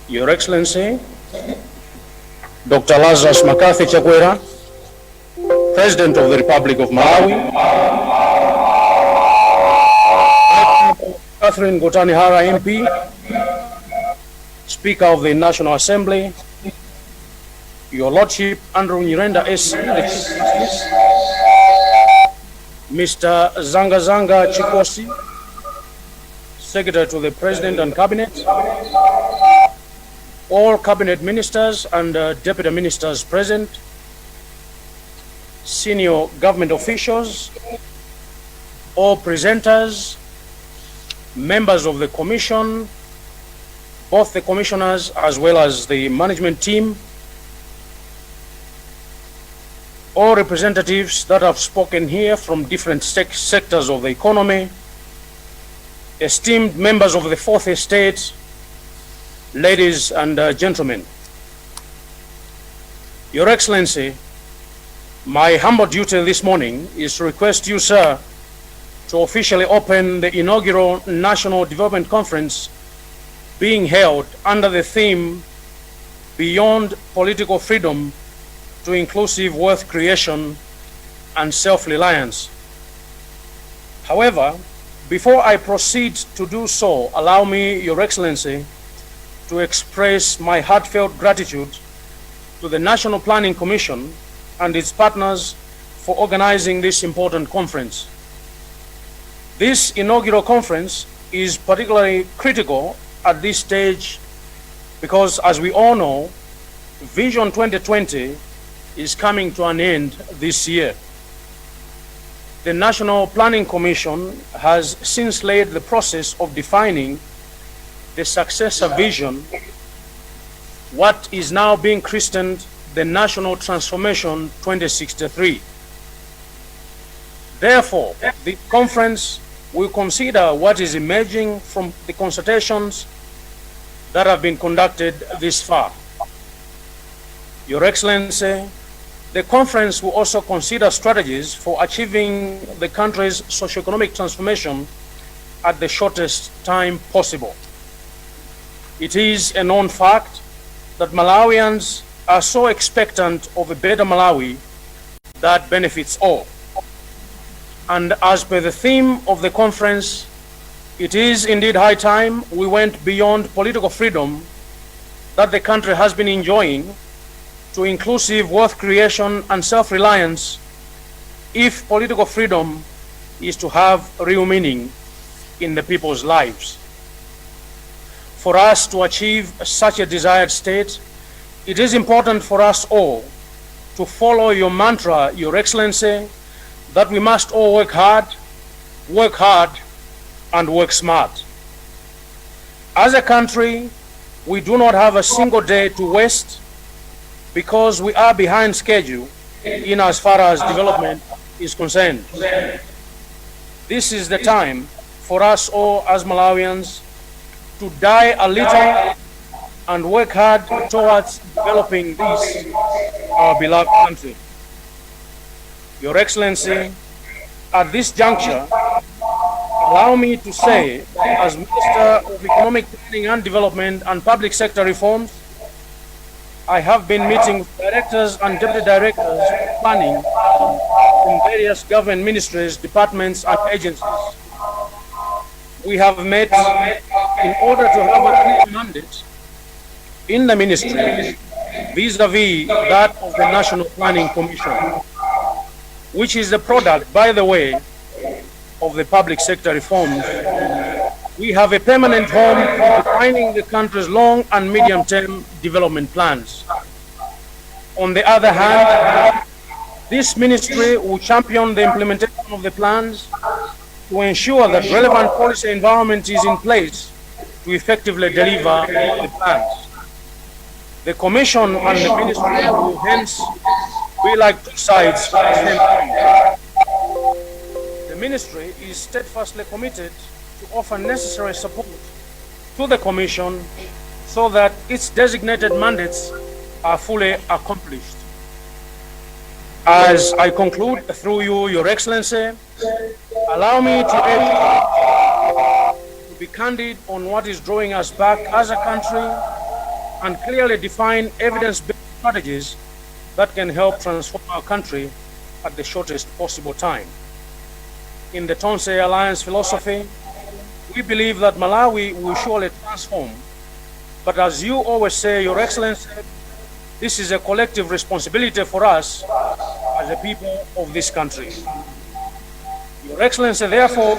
Your Excellency, Dr. Lazarus Chakwera, President of the Republic of Malawi, Catherine Gotani-Hara MP, Speaker of the National Assembly, Your Lordship Andrew Nyirenda SC, Mr. Zanga Zanga Chikosi, Secretary to the President and Cabinet, all Cabinet Ministers and Deputy Ministers present, senior government officials, all presenters, members of the Commission, both the commissioners as well as the management team, all representatives that have spoken here from different sectors of the economy, esteemed members of the Fourth Estate, ladies and gentlemen. Your Excellency, my humble duty this morning is to request you, sir, to officially open the inaugural National Development Conference being held under the theme Beyond Political Freedom to Inclusive Wealth Creation and Self-Reliance. However, before I proceed to do so, allow me, Your Excellency, to express my heartfelt gratitude to the National Planning Commission and its partners for organizing this important conference. This inaugural conference is particularly critical at this stage because, as we all know, Vision 2020 is coming to an end this year. The National Planning Commission has since laid the process of defining the successor vision, what is now being christened the National Transformation 2063. Therefore, the conference will consider what is emerging from the consultations that have been conducted this far. Your Excellency, the conference will also consider strategies for achieving the country's socio-economic transformation at the shortest time possible. It is a known fact that Malawians are so expectant of a better Malawi that benefits all. And as per the theme of the conference, it is indeed high time we went beyond political freedom that the country has been enjoying to inclusive wealth creation and self-reliance if political freedom is to have real meaning in the people's lives. For us to achieve such a desired state, it is important for us all to follow your mantra, Your Excellency, that we must all work hard, and work smart. As a country, we do not have a single day to waste because we are behind schedule in as far as development is concerned. This is the time for us all as Malawians to die a little and work hard towards developing this, our beloved country. Your Excellency, at this juncture, allow me to say, as Minister of Economic Planning and Development and Public Sector Reforms, I have been meeting with directors and deputy directors of planning from various government ministries, departments, and agencies. We have met in order to have a clear mandate in the ministry vis-a-vis that of the National Planning Commission, which is the product, by the way, of the public sector reforms. We have a permanent home defining the country's long and medium-term development plans. On the other hand, this ministry will champion the implementation of the plans to ensure that relevant policy environment is in place to effectively deliver the plans. The Commission and the ministry will hence be like two sides of the same coin. The ministry is steadfastly committed to offer necessary support to the Commission so that its designated mandates are fully accomplished. As I conclude through you, Your Excellency, allow me to be candid on what is drawing us back as a country and clearly define evidence-based strategies that can help transform our country at the shortest possible time. In the Tonse Alliance philosophy, we believe that Malawi will surely transform. But as you always say, Your Excellency, this is a collective responsibility for us as the people of this country. Your Excellency, therefore,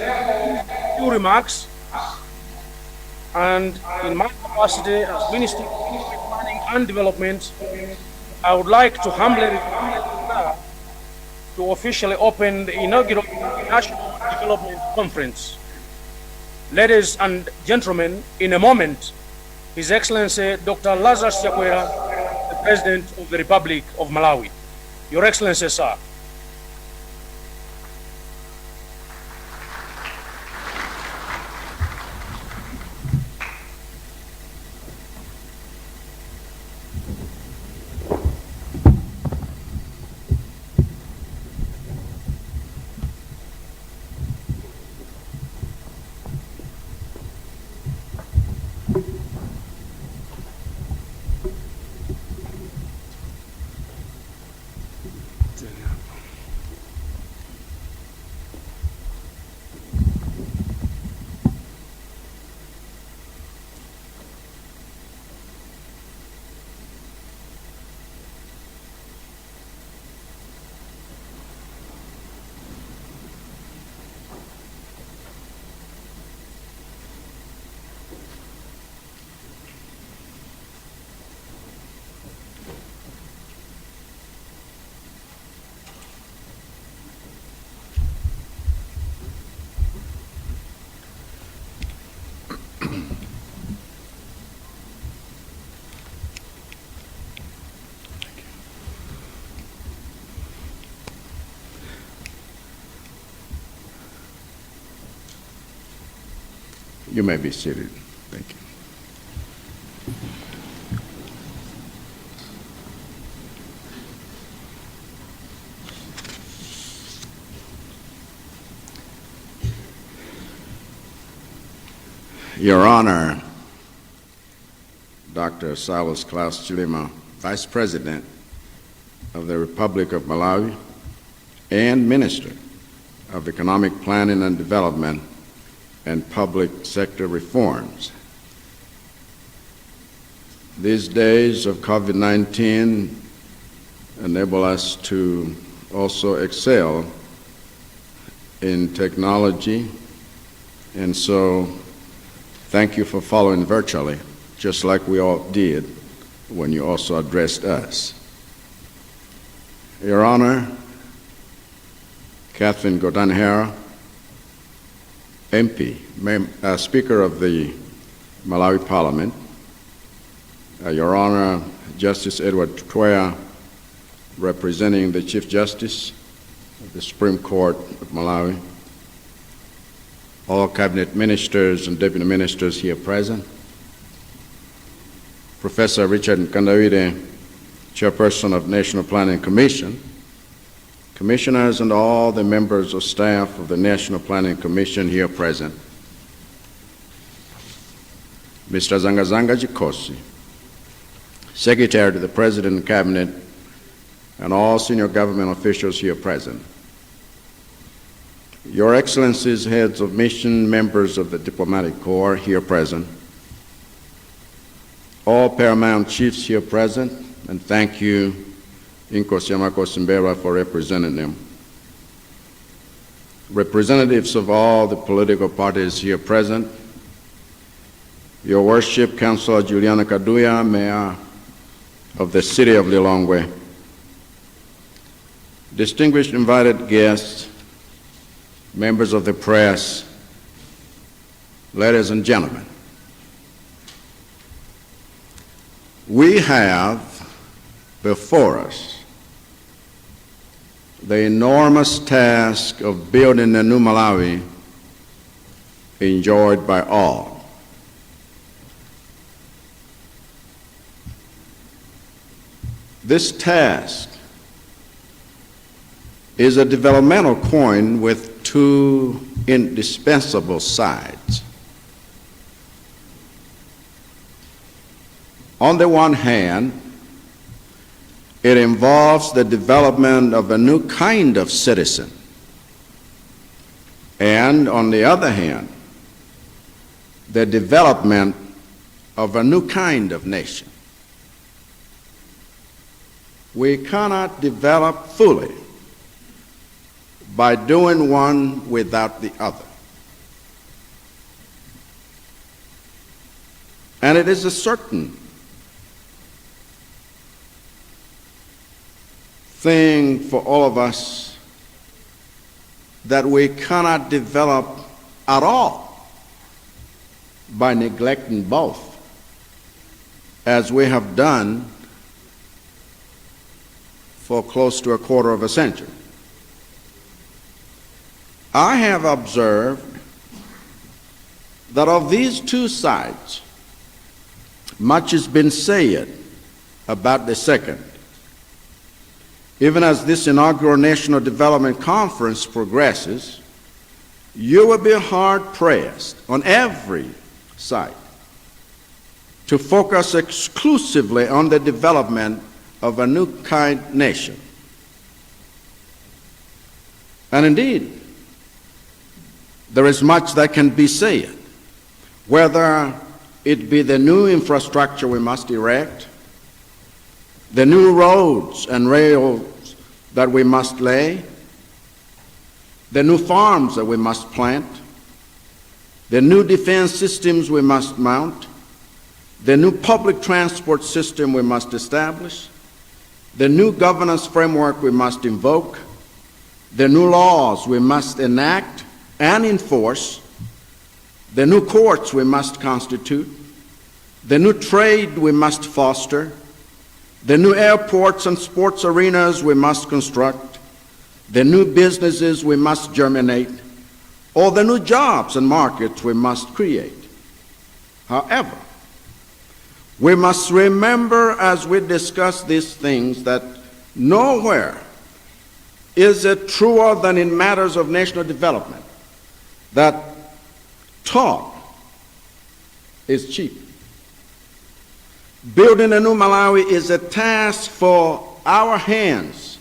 few remarks, and in my capacity as Minister of Economic Planning and Development, I would like to humbly request to officially open the inaugural National Development Conference. Ladies and gentlemen, in a moment, His Excellency Dr. Lazarus Chakwera, the President of the Republic of Malawi. Your Excellency, sir. You may be seated. Thank you. Your Honor, Dr. Silas Klaus Chilima, Vice President of the Republic of Malawi and Minister of Economic Planning and Development and Public Sector Reforms. These days of COVID-19 enable us to also excel in technology, and so thank you for following virtually, just like we all did when you also addressed us. Your Honor, Catherine Gotanhera, MP, Speaker of the Malawi Parliament, Your Honor, Justice Edward Chakwera, representing the Chief Justice of the Supreme Court of Malawi, all cabinet ministers and deputy ministers here present, Professor Richard Nkandawire, Chairperson of National Planning Commission, commissioners and all the members of staff of the National Planning Commission here present, Mr. Zangazanga Jikosi, Secretary to the President and Cabinet, and all senior government officials here present, Your Excellencies, heads of mission, members of the Diplomatic Corps here present, all paramount chiefs here present, and thank you, Inkosi Amakosi Mbera, for representing them. Representatives of all the political parties here present, Your Worship, Councilor Juliana Kaduya, Mayor of the City of Lilongwe, distinguished invited guests, members of the press, ladies and gentlemen, we have before us the enormous task of building a new Malawi enjoyed by all. This task is a developmental coin with two indispensable sides. On the one hand, it involves the development of a new kind of citizen. And on the other hand, the development of a new kind of nation. We cannot develop fully by doing one without the other. And it is a certain thing for all of us that we cannot develop at all by neglecting both, as we have done for close to a quarter of a century. I have observed that of these two sides, much has been said about the second. Even as this inaugural National Development Conference progresses, you will be hard-pressed on every side to focus exclusively on the development of a new kind nation. And indeed, there is much that can be said, whether it be the new infrastructure we must erect, the new roads and rails that we must lay, the new farms that we must plant, the new defense systems we must mount, the new public transport system we must establish, the new governance framework we must invoke, the new laws we must enact and enforce, the new courts we must constitute, the new trade we must foster, the new airports and sports arenas we must construct, the new businesses we must germinate, or the new jobs and markets we must create. However, we must remember as we discuss these things that nowhere is it truer than in matters of national development that talk is cheap. Building a new Malawi is a task for our hands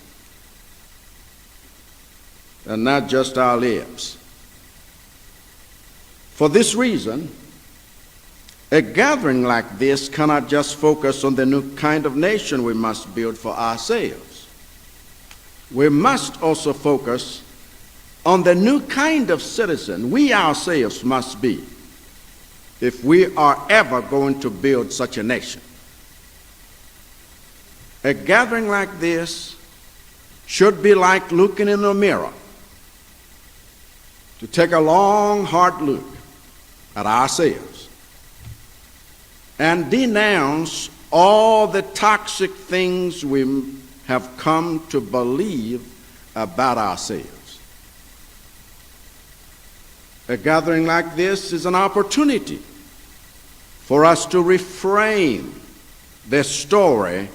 and not just our lips. For this reason, a gathering like this cannot just focus on the new kind of nation we must build for ourselves. We must also focus on the new kind of citizen we ourselves must be if we are ever going to build such a nation. A gathering like this should be like looking in a mirror, to take a long, hard look at ourselves and denounce all the toxic things we have come to believe about ourselves. A gathering like this is an opportunity for us to reframe the story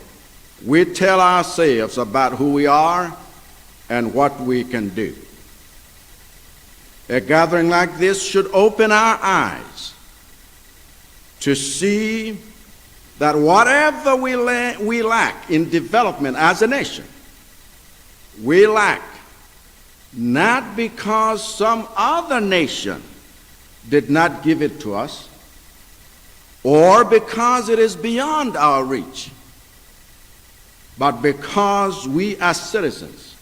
we tell ourselves about who we are and what we can do. A gathering like this should open our eyes to see that whatever we lack in development as a nation, we lack not because some other nation did not give it to us or because it is beyond our reach, but because we as citizens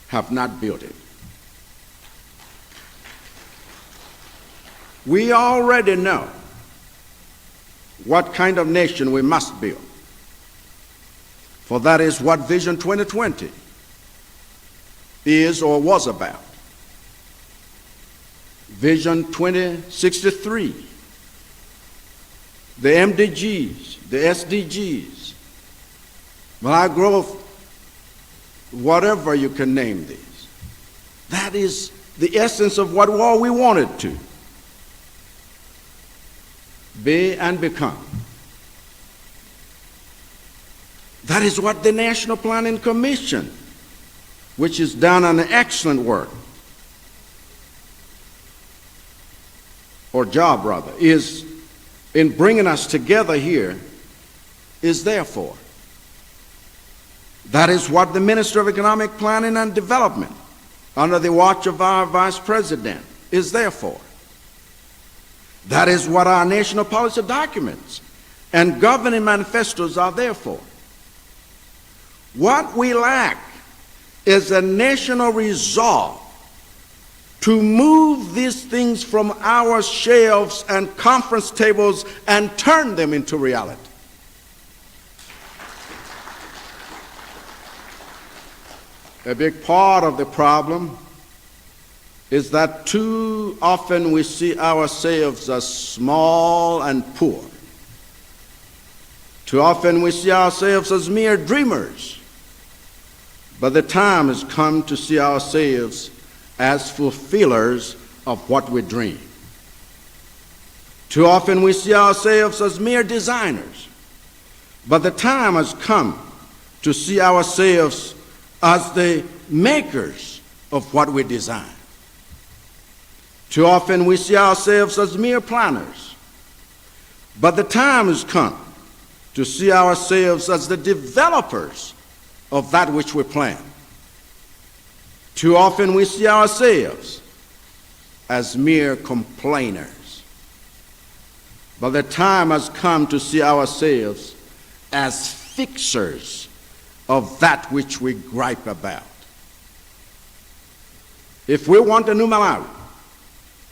have not built it. We already know what kind of nation we must build, for that is what Vision 2020 is or was about. Vision 2063, the MDGs, the SDGs, Malawi growth, whatever you can name these. That is the essence of what all we wanted to be and become. That is what the National Planning Commission, which has done an excellent work, or job rather, is in bringing us together here, is there for. That is what the Minister of Economic Planning and Development, under the watch of our Vice President, is there for. That is what our national policy documents and governing manifestos are there for. What we lack is a national resolve to move these things from our shelves and conference tables and turn them into reality. A big part of the problem is that too often we see ourselves as small and poor. Too often we see ourselves as mere dreamers. But the time has come to see ourselves as fulfillers of what we dream. Too often we see ourselves as mere designers. But the time has come to see ourselves as the makers of what we design. Too often we see ourselves as mere planners. But the time has come to see ourselves as the developers of that which we plan. Too often we see ourselves as mere complainers. But the time has come to see ourselves as fixers of that which we gripe about. If we want a new Malawi,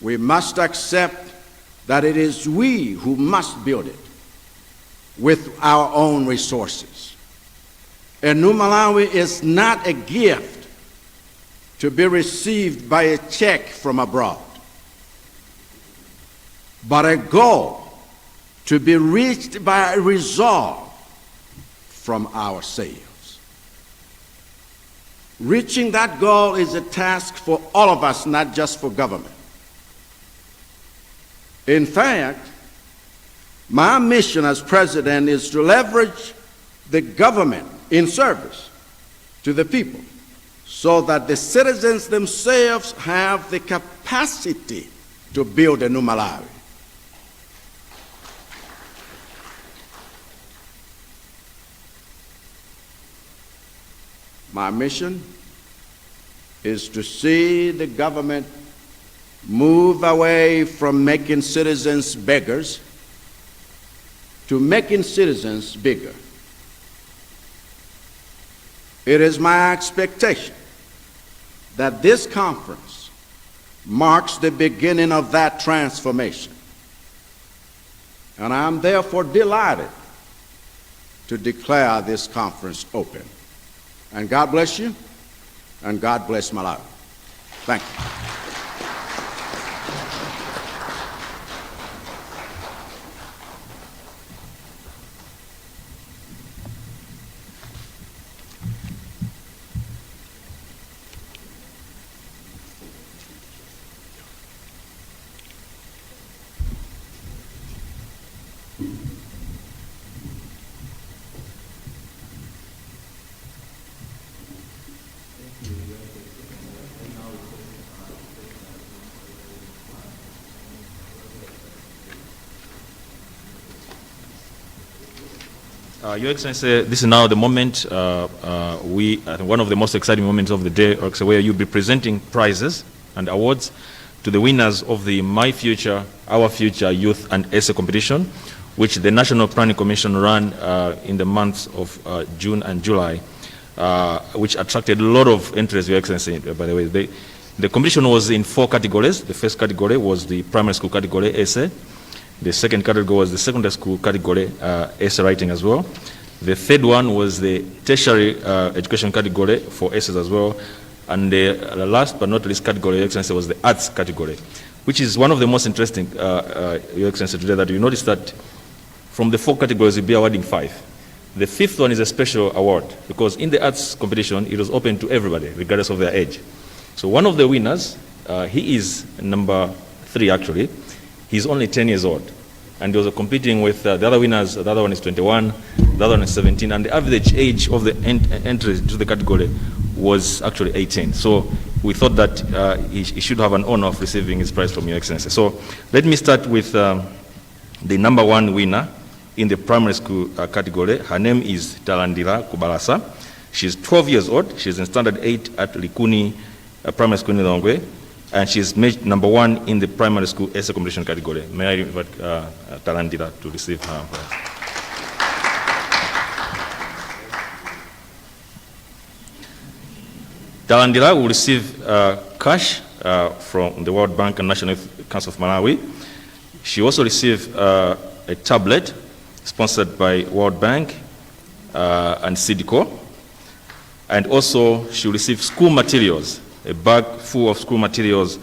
we must accept that it is we who must build it with our own resources. A new Malawi is not a gift to be received by a check from abroad, but a goal to be reached by a resolve from ourselves. Reaching that goal is a task for all of us, not just for government. In fact, My mission as president is to leverage the government in service to the people so that the citizens themselves have the capacity to build a new Malawi. My mission is to see the government move away from making citizens beggars to making citizens bigger. It is my expectation that this conference marks the beginning of that transformation. And I'm therefore delighted to declare this conference open. And God bless you, and God bless Malawi. Thank you. Your Excellency, this is now the moment, one of the most exciting moments of the day, where you'll be presenting prizes and awards to the winners of the My Future, Our Future Youth and Essay competition, which the National Planning Commission ran in the months of June and July, which attracted a lot of interest, Your Excellency, by the way. The competition was in 4 categories. The first category was the primary school category, essay. The second category was the secondary school category, essay writing as well. The third one was the tertiary education category for essays as well. And the last but not least category, Your Excellency, was the arts category, which is one of the most interesting, Your Excellency, today, that you notice that from the 4 categories, you'll be awarding 5. The 5th one is a special award, because in the arts competition, it was open to everybody, regardless of their age. So one of the winners, he is number 3 actually. He's only 10 years old. And he was competing with the other winners. The other one is 21, the other one is 17. And the average age of the entry to the category was actually 18. So we thought that he should have an honor of receiving his prize from Your Excellency. So let me start with the number 1 winner in the primary school category. Her name is Talandira Kubalasa. She's 12 years old. She's in standard 8 at Likuni Primary School in Lilongwe. And she's made number 1 in the primary school essay competition category. May I invite Talandira to receive her prize. Talandira will receive cash from the World Bank and National Council of Malawi. She also received a tablet sponsored by World Bank and CIDCO. And also she will receive school materials, a bag full of school materials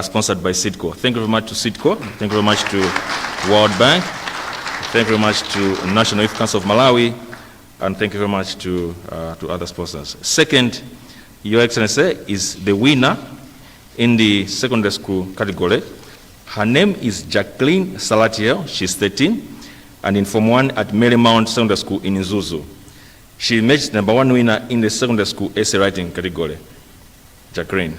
sponsored by CIDCO. Thank you very much to CIDCO. Thank you very much to World Bank. Thank you very much to National Youth Council of Malawi. And thank you very much to other sponsors. Second, Your Excellency, is the winner in the secondary school category. Her name is Jacqueline Salatiel. She's 13 and in Form 1 at Marymount Secondary School in Izuzu. She made number 1 winner in the secondary school essay writing category. Jacqueline.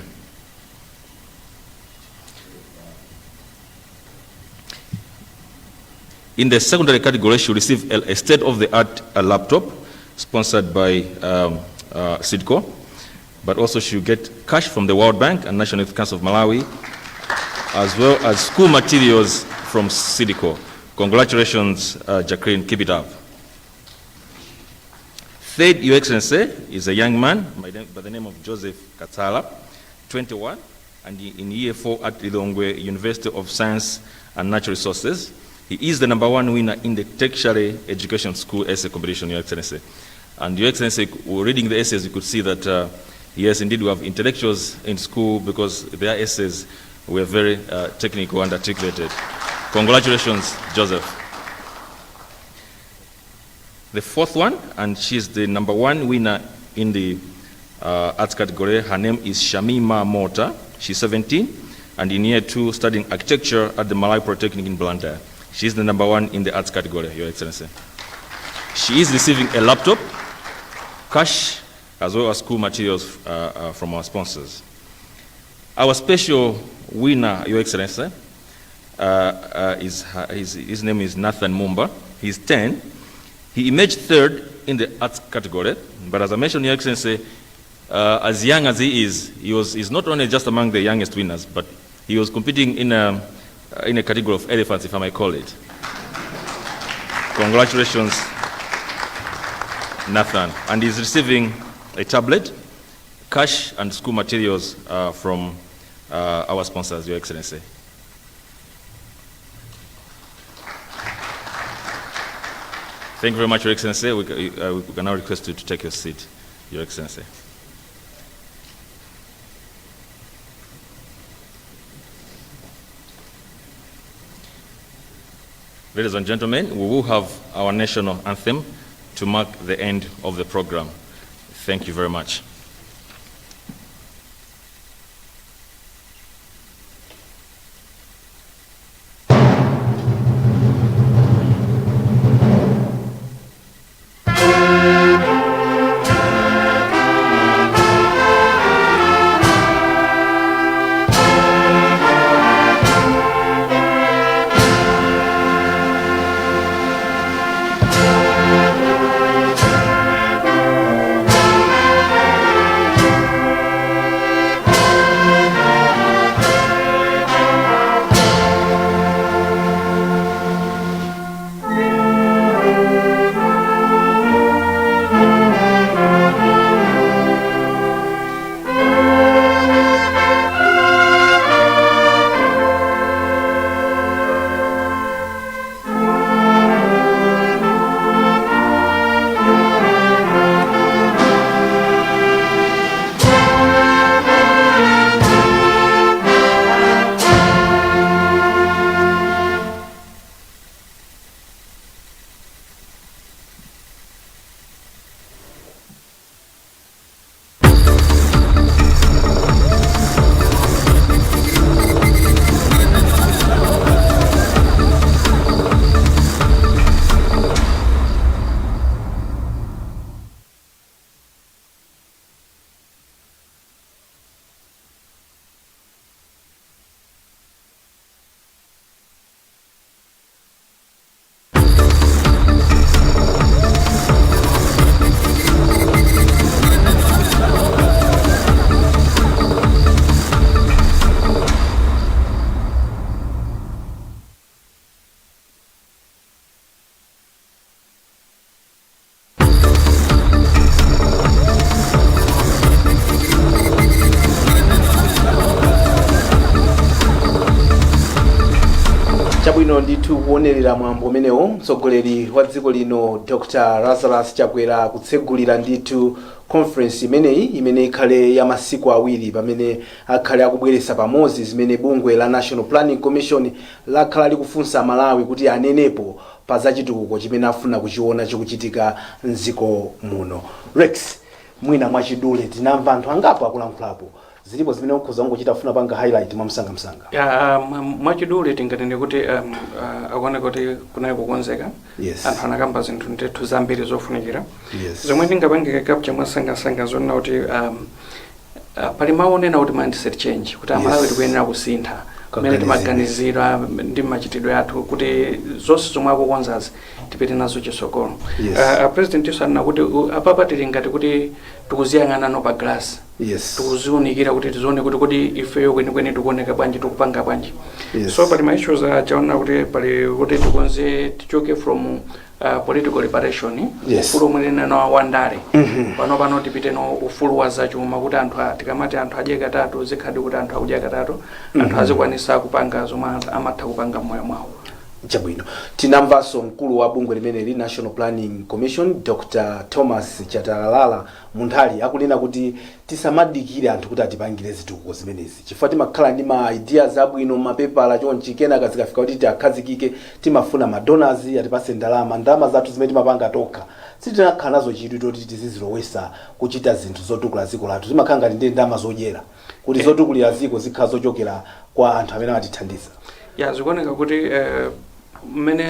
In the secondary category, she received a state-of-the-art laptop sponsored by CIDCO, but also she'll get cash from the World Bank and National Youth Council of Malawi, as well as school materials from CIDCO. Congratulations, Jacqueline, keep it up. Third, Your Excellency, is a young man by the name of Joseph Katala, 21, and in year 4 at Lilongwe University of Science and Natural Resources. He is the number 1 winner in the tertiary education school essay competition, Your Excellency. And Your Excellency, reading the essays, you could see that, yes, indeed, we have intellectuals in school because their essays were very technical and articulated. Congratulations, Joseph. The 4th one, and she's the number 1 winner in the arts category. Her name is Shamima Mota. She's 17 and in year 2 studying architecture at the Malawi Polytechnic in Blantyre. She's the number 1 in the arts category, Your Excellency. She is receiving a laptop, cash, as well as school materials from our sponsors. Our special winner, Your Excellency, his name is Nathan Mumba. He's 10. He emerged 3rd in the arts category, but as I mentioned, Your Excellency, as young as he is, he's not only just among the youngest winners, but he was competing in a category of elephants, if I may call it. Congratulations, Nathan. And he's receiving a tablet, cash, and school materials from our sponsors, Your Excellency. Thank you very much, Your Excellency. We can now request you to take your seat, Your Excellency. Ladies and gentlemen, we will have our national anthem to mark the end of the program. Thank you very much. chabwino ndithu kuonerera mwambo umenewo mtsogoleri wa dziko lino Dr. Lazarus Chakwera kutsegulira ndithu conference imeneyi imene ikhale ya masiku awiri pamene akhale akubweretsa pamodzi zimene bungwe la National Planning Commission lakhala likufunsa Malawi kuti anenepo pa zachitukuko chimene afuna kuchiona chikuchitika mdziko muno. Rex, mwina mwachidule tinamva anthu angapo akulankhulapo zilipo zimene ukhoza ngochita funa panga highlight mwamsanga. Mwachidule tingatende kuti akuona kuti kunayo kukonzeka. Yes. Anthu anakamba zinthu ndithu zambiri zofunikira. Yes. Zomwe ndingapangike capture mwasanga zonna kuti pali maonena kuti mindset change kuti Malawi tikuyenera kusintha kumene timaganizira ndi machitidwe athu kuti zonse zomwe akukonzazi tipite nazo chisogolo. President yosana kuti apapa tili ngati kuti tikuziyang'ana no pa glass. Yes. Tukuziunikira kuti tizione kuti kodi ifeyo kwenikweni tikuoneka bwanji tikupanga bwanji. So pali ma issues achaona kuti pali kuti tikonze tichoke from political liberation ufulu mwene na wandale pano tipite no ufulu wa zachuma kuti anthu tikamati anthu adye katatu zikhadi kuti anthu akudya katatu anthu azikwanisa kupanga zomwe amatha kupanga moyo mwawo. Chabwino tinamvaso mkulu wa bungwe limeneli National Planning Commission Dr. Thomas Chatalala Munthali akunena kuti tisamadikire anthu kuti atipangire zitukuko zimenezi chifukwa timakhala ndi ma ideas abwino mapepala chonchi kenaka zikafika kuti tiakhazikike timafuna ma donors atipase ndalama zathu zimene timapanga tokha sitinakhala nazo chidwi toti tizizilowesa kuchita zinthu zotukula ziko lathu zimakhala ngati ndi ndalama zodyera kuti zotukulira ziko zikhala zochokera kwa anthu amene amatithandiza. Zikuoneka kuti mmene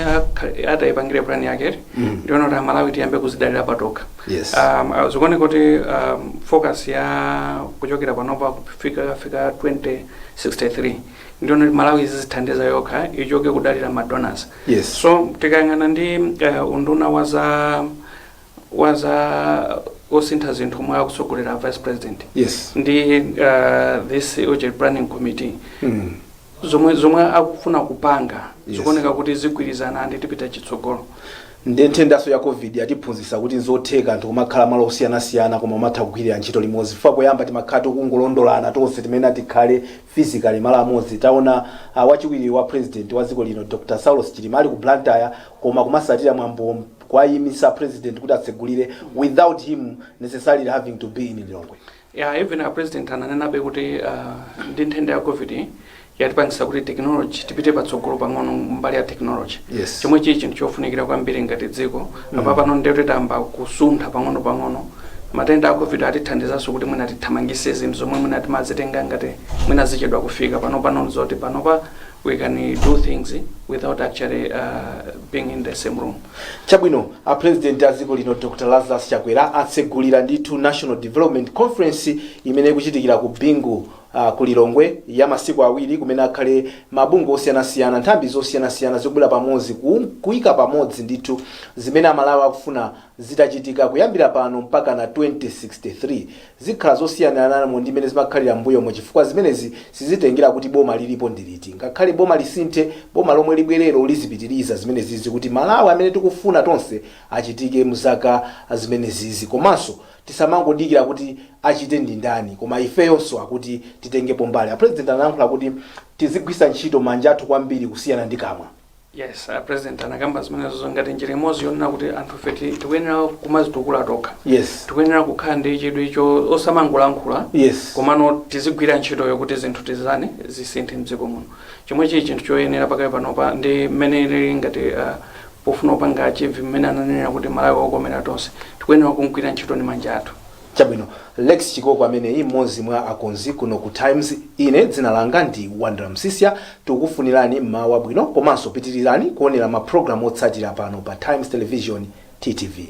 atayipangire plan yake ndiona kuti Malawi tiyambe kuzidalira patoka. Yes. Zikuoneka kuti focus ya kuchokera panopa fika 2063 ndiona kuti Malawi izithandiza yokha ichoke kudalira ma donors. Yes. So tikayang'ana ndi unduna waza osintha zinthu mwa kusogolera vice president. Yes. Ndi this urgent planning committee. Zomwe akufuna kupanga zikuoneka kuti zigwirizana ndi tipita chitsogolo. Ndi nthendaso ya COVID yatiphunzitsa kuti nzotheka anthu kumakhala malo osiyanasiyana koma umatha kugwirira ntchito limodzi. Chifukwa poyamba timakhala tikungolondolana tonse timene tikhale physically malo amodzi. Taona wachiwiri wa president wa dziko lino Dr. Lazarus Chakwera ali ku Blantyre koma kumasatira mwambo kwayimisa president kuti atsegulire without him necessarily having to be in Lilongwe. Yeah, even a president ananenabe kuti ndi nthenda ya COVID yatipangisa kuti technology tipite patsogolo pang'ono mbali ya technology. Yes. Chomwe chichi ndichofunikira kwambiri ngati dziko. Apa pano ndiyoti tamba kusuntha pang'ono matenda a COVID atithandizanso kuti mwina tithamangise zinthu zomwe mwina timazitenga ngati mwina zichedwa kufika pano zoti panopa we can do things without actually being in the same room. Chabwino, a president a dziko lino Dr. Lazarus Chakwera atsegulira ndithu National Development Conference imene kuchitikira ku Bingu ku Lilongwe ya masiku awiri kumene akhale mabungwe osiyanasiyana nthambi zosiyanasiyana zikubwera pamodzi kuyika pamodzi ndithu zimene Amalawi akufuna zitachitika kuyambira pano mpaka na 2063 zikhala zosiyana ndi imene zimakhalira mbuyo mu chifukwa zimenezi sizitengera kuti boma lilipo ndiliti ngakhale boma lisinthe boma lomwe libwerero lizipitiriza zimenezi kuti Malawi amene tikufuna tonse achitike muzaka zimenezi komanso tisamangodikira kuti achite ndi ndani koma ifeyonso akuti titengepo mbali. A president anayankhula kuti tizigwisa ntchito manja athu kwambiri kusiyana ndi kamwa. Yes, president anakamba zimenezo ngati njira imodzi yonena kuti anthu feti tikuyenera kumazitukula tokha. Yes. Tikuyenera kukhala ndi chidwi icho osamangolankhula. Yes. Komano tizigwira ntchito yokuti zinthu tizane zisinthe mdziko muno. Chomwe chichi ndichoyenera pakali panopa ndi mmene ili ngati pofuna upanga achieve mmene ananena kuti Malawi okomera tonse tikuyenera kugwira ntchito ndi manja athu. Chabwino, Lex Chikoko amene imodzi mwa akonzi kuno ku Times, ine dzina langa ndi Wandra Msisia, tukufunirani mmawa bwino komanso pitirirani kuonera ma program otsatira pano pa Times Television TTV.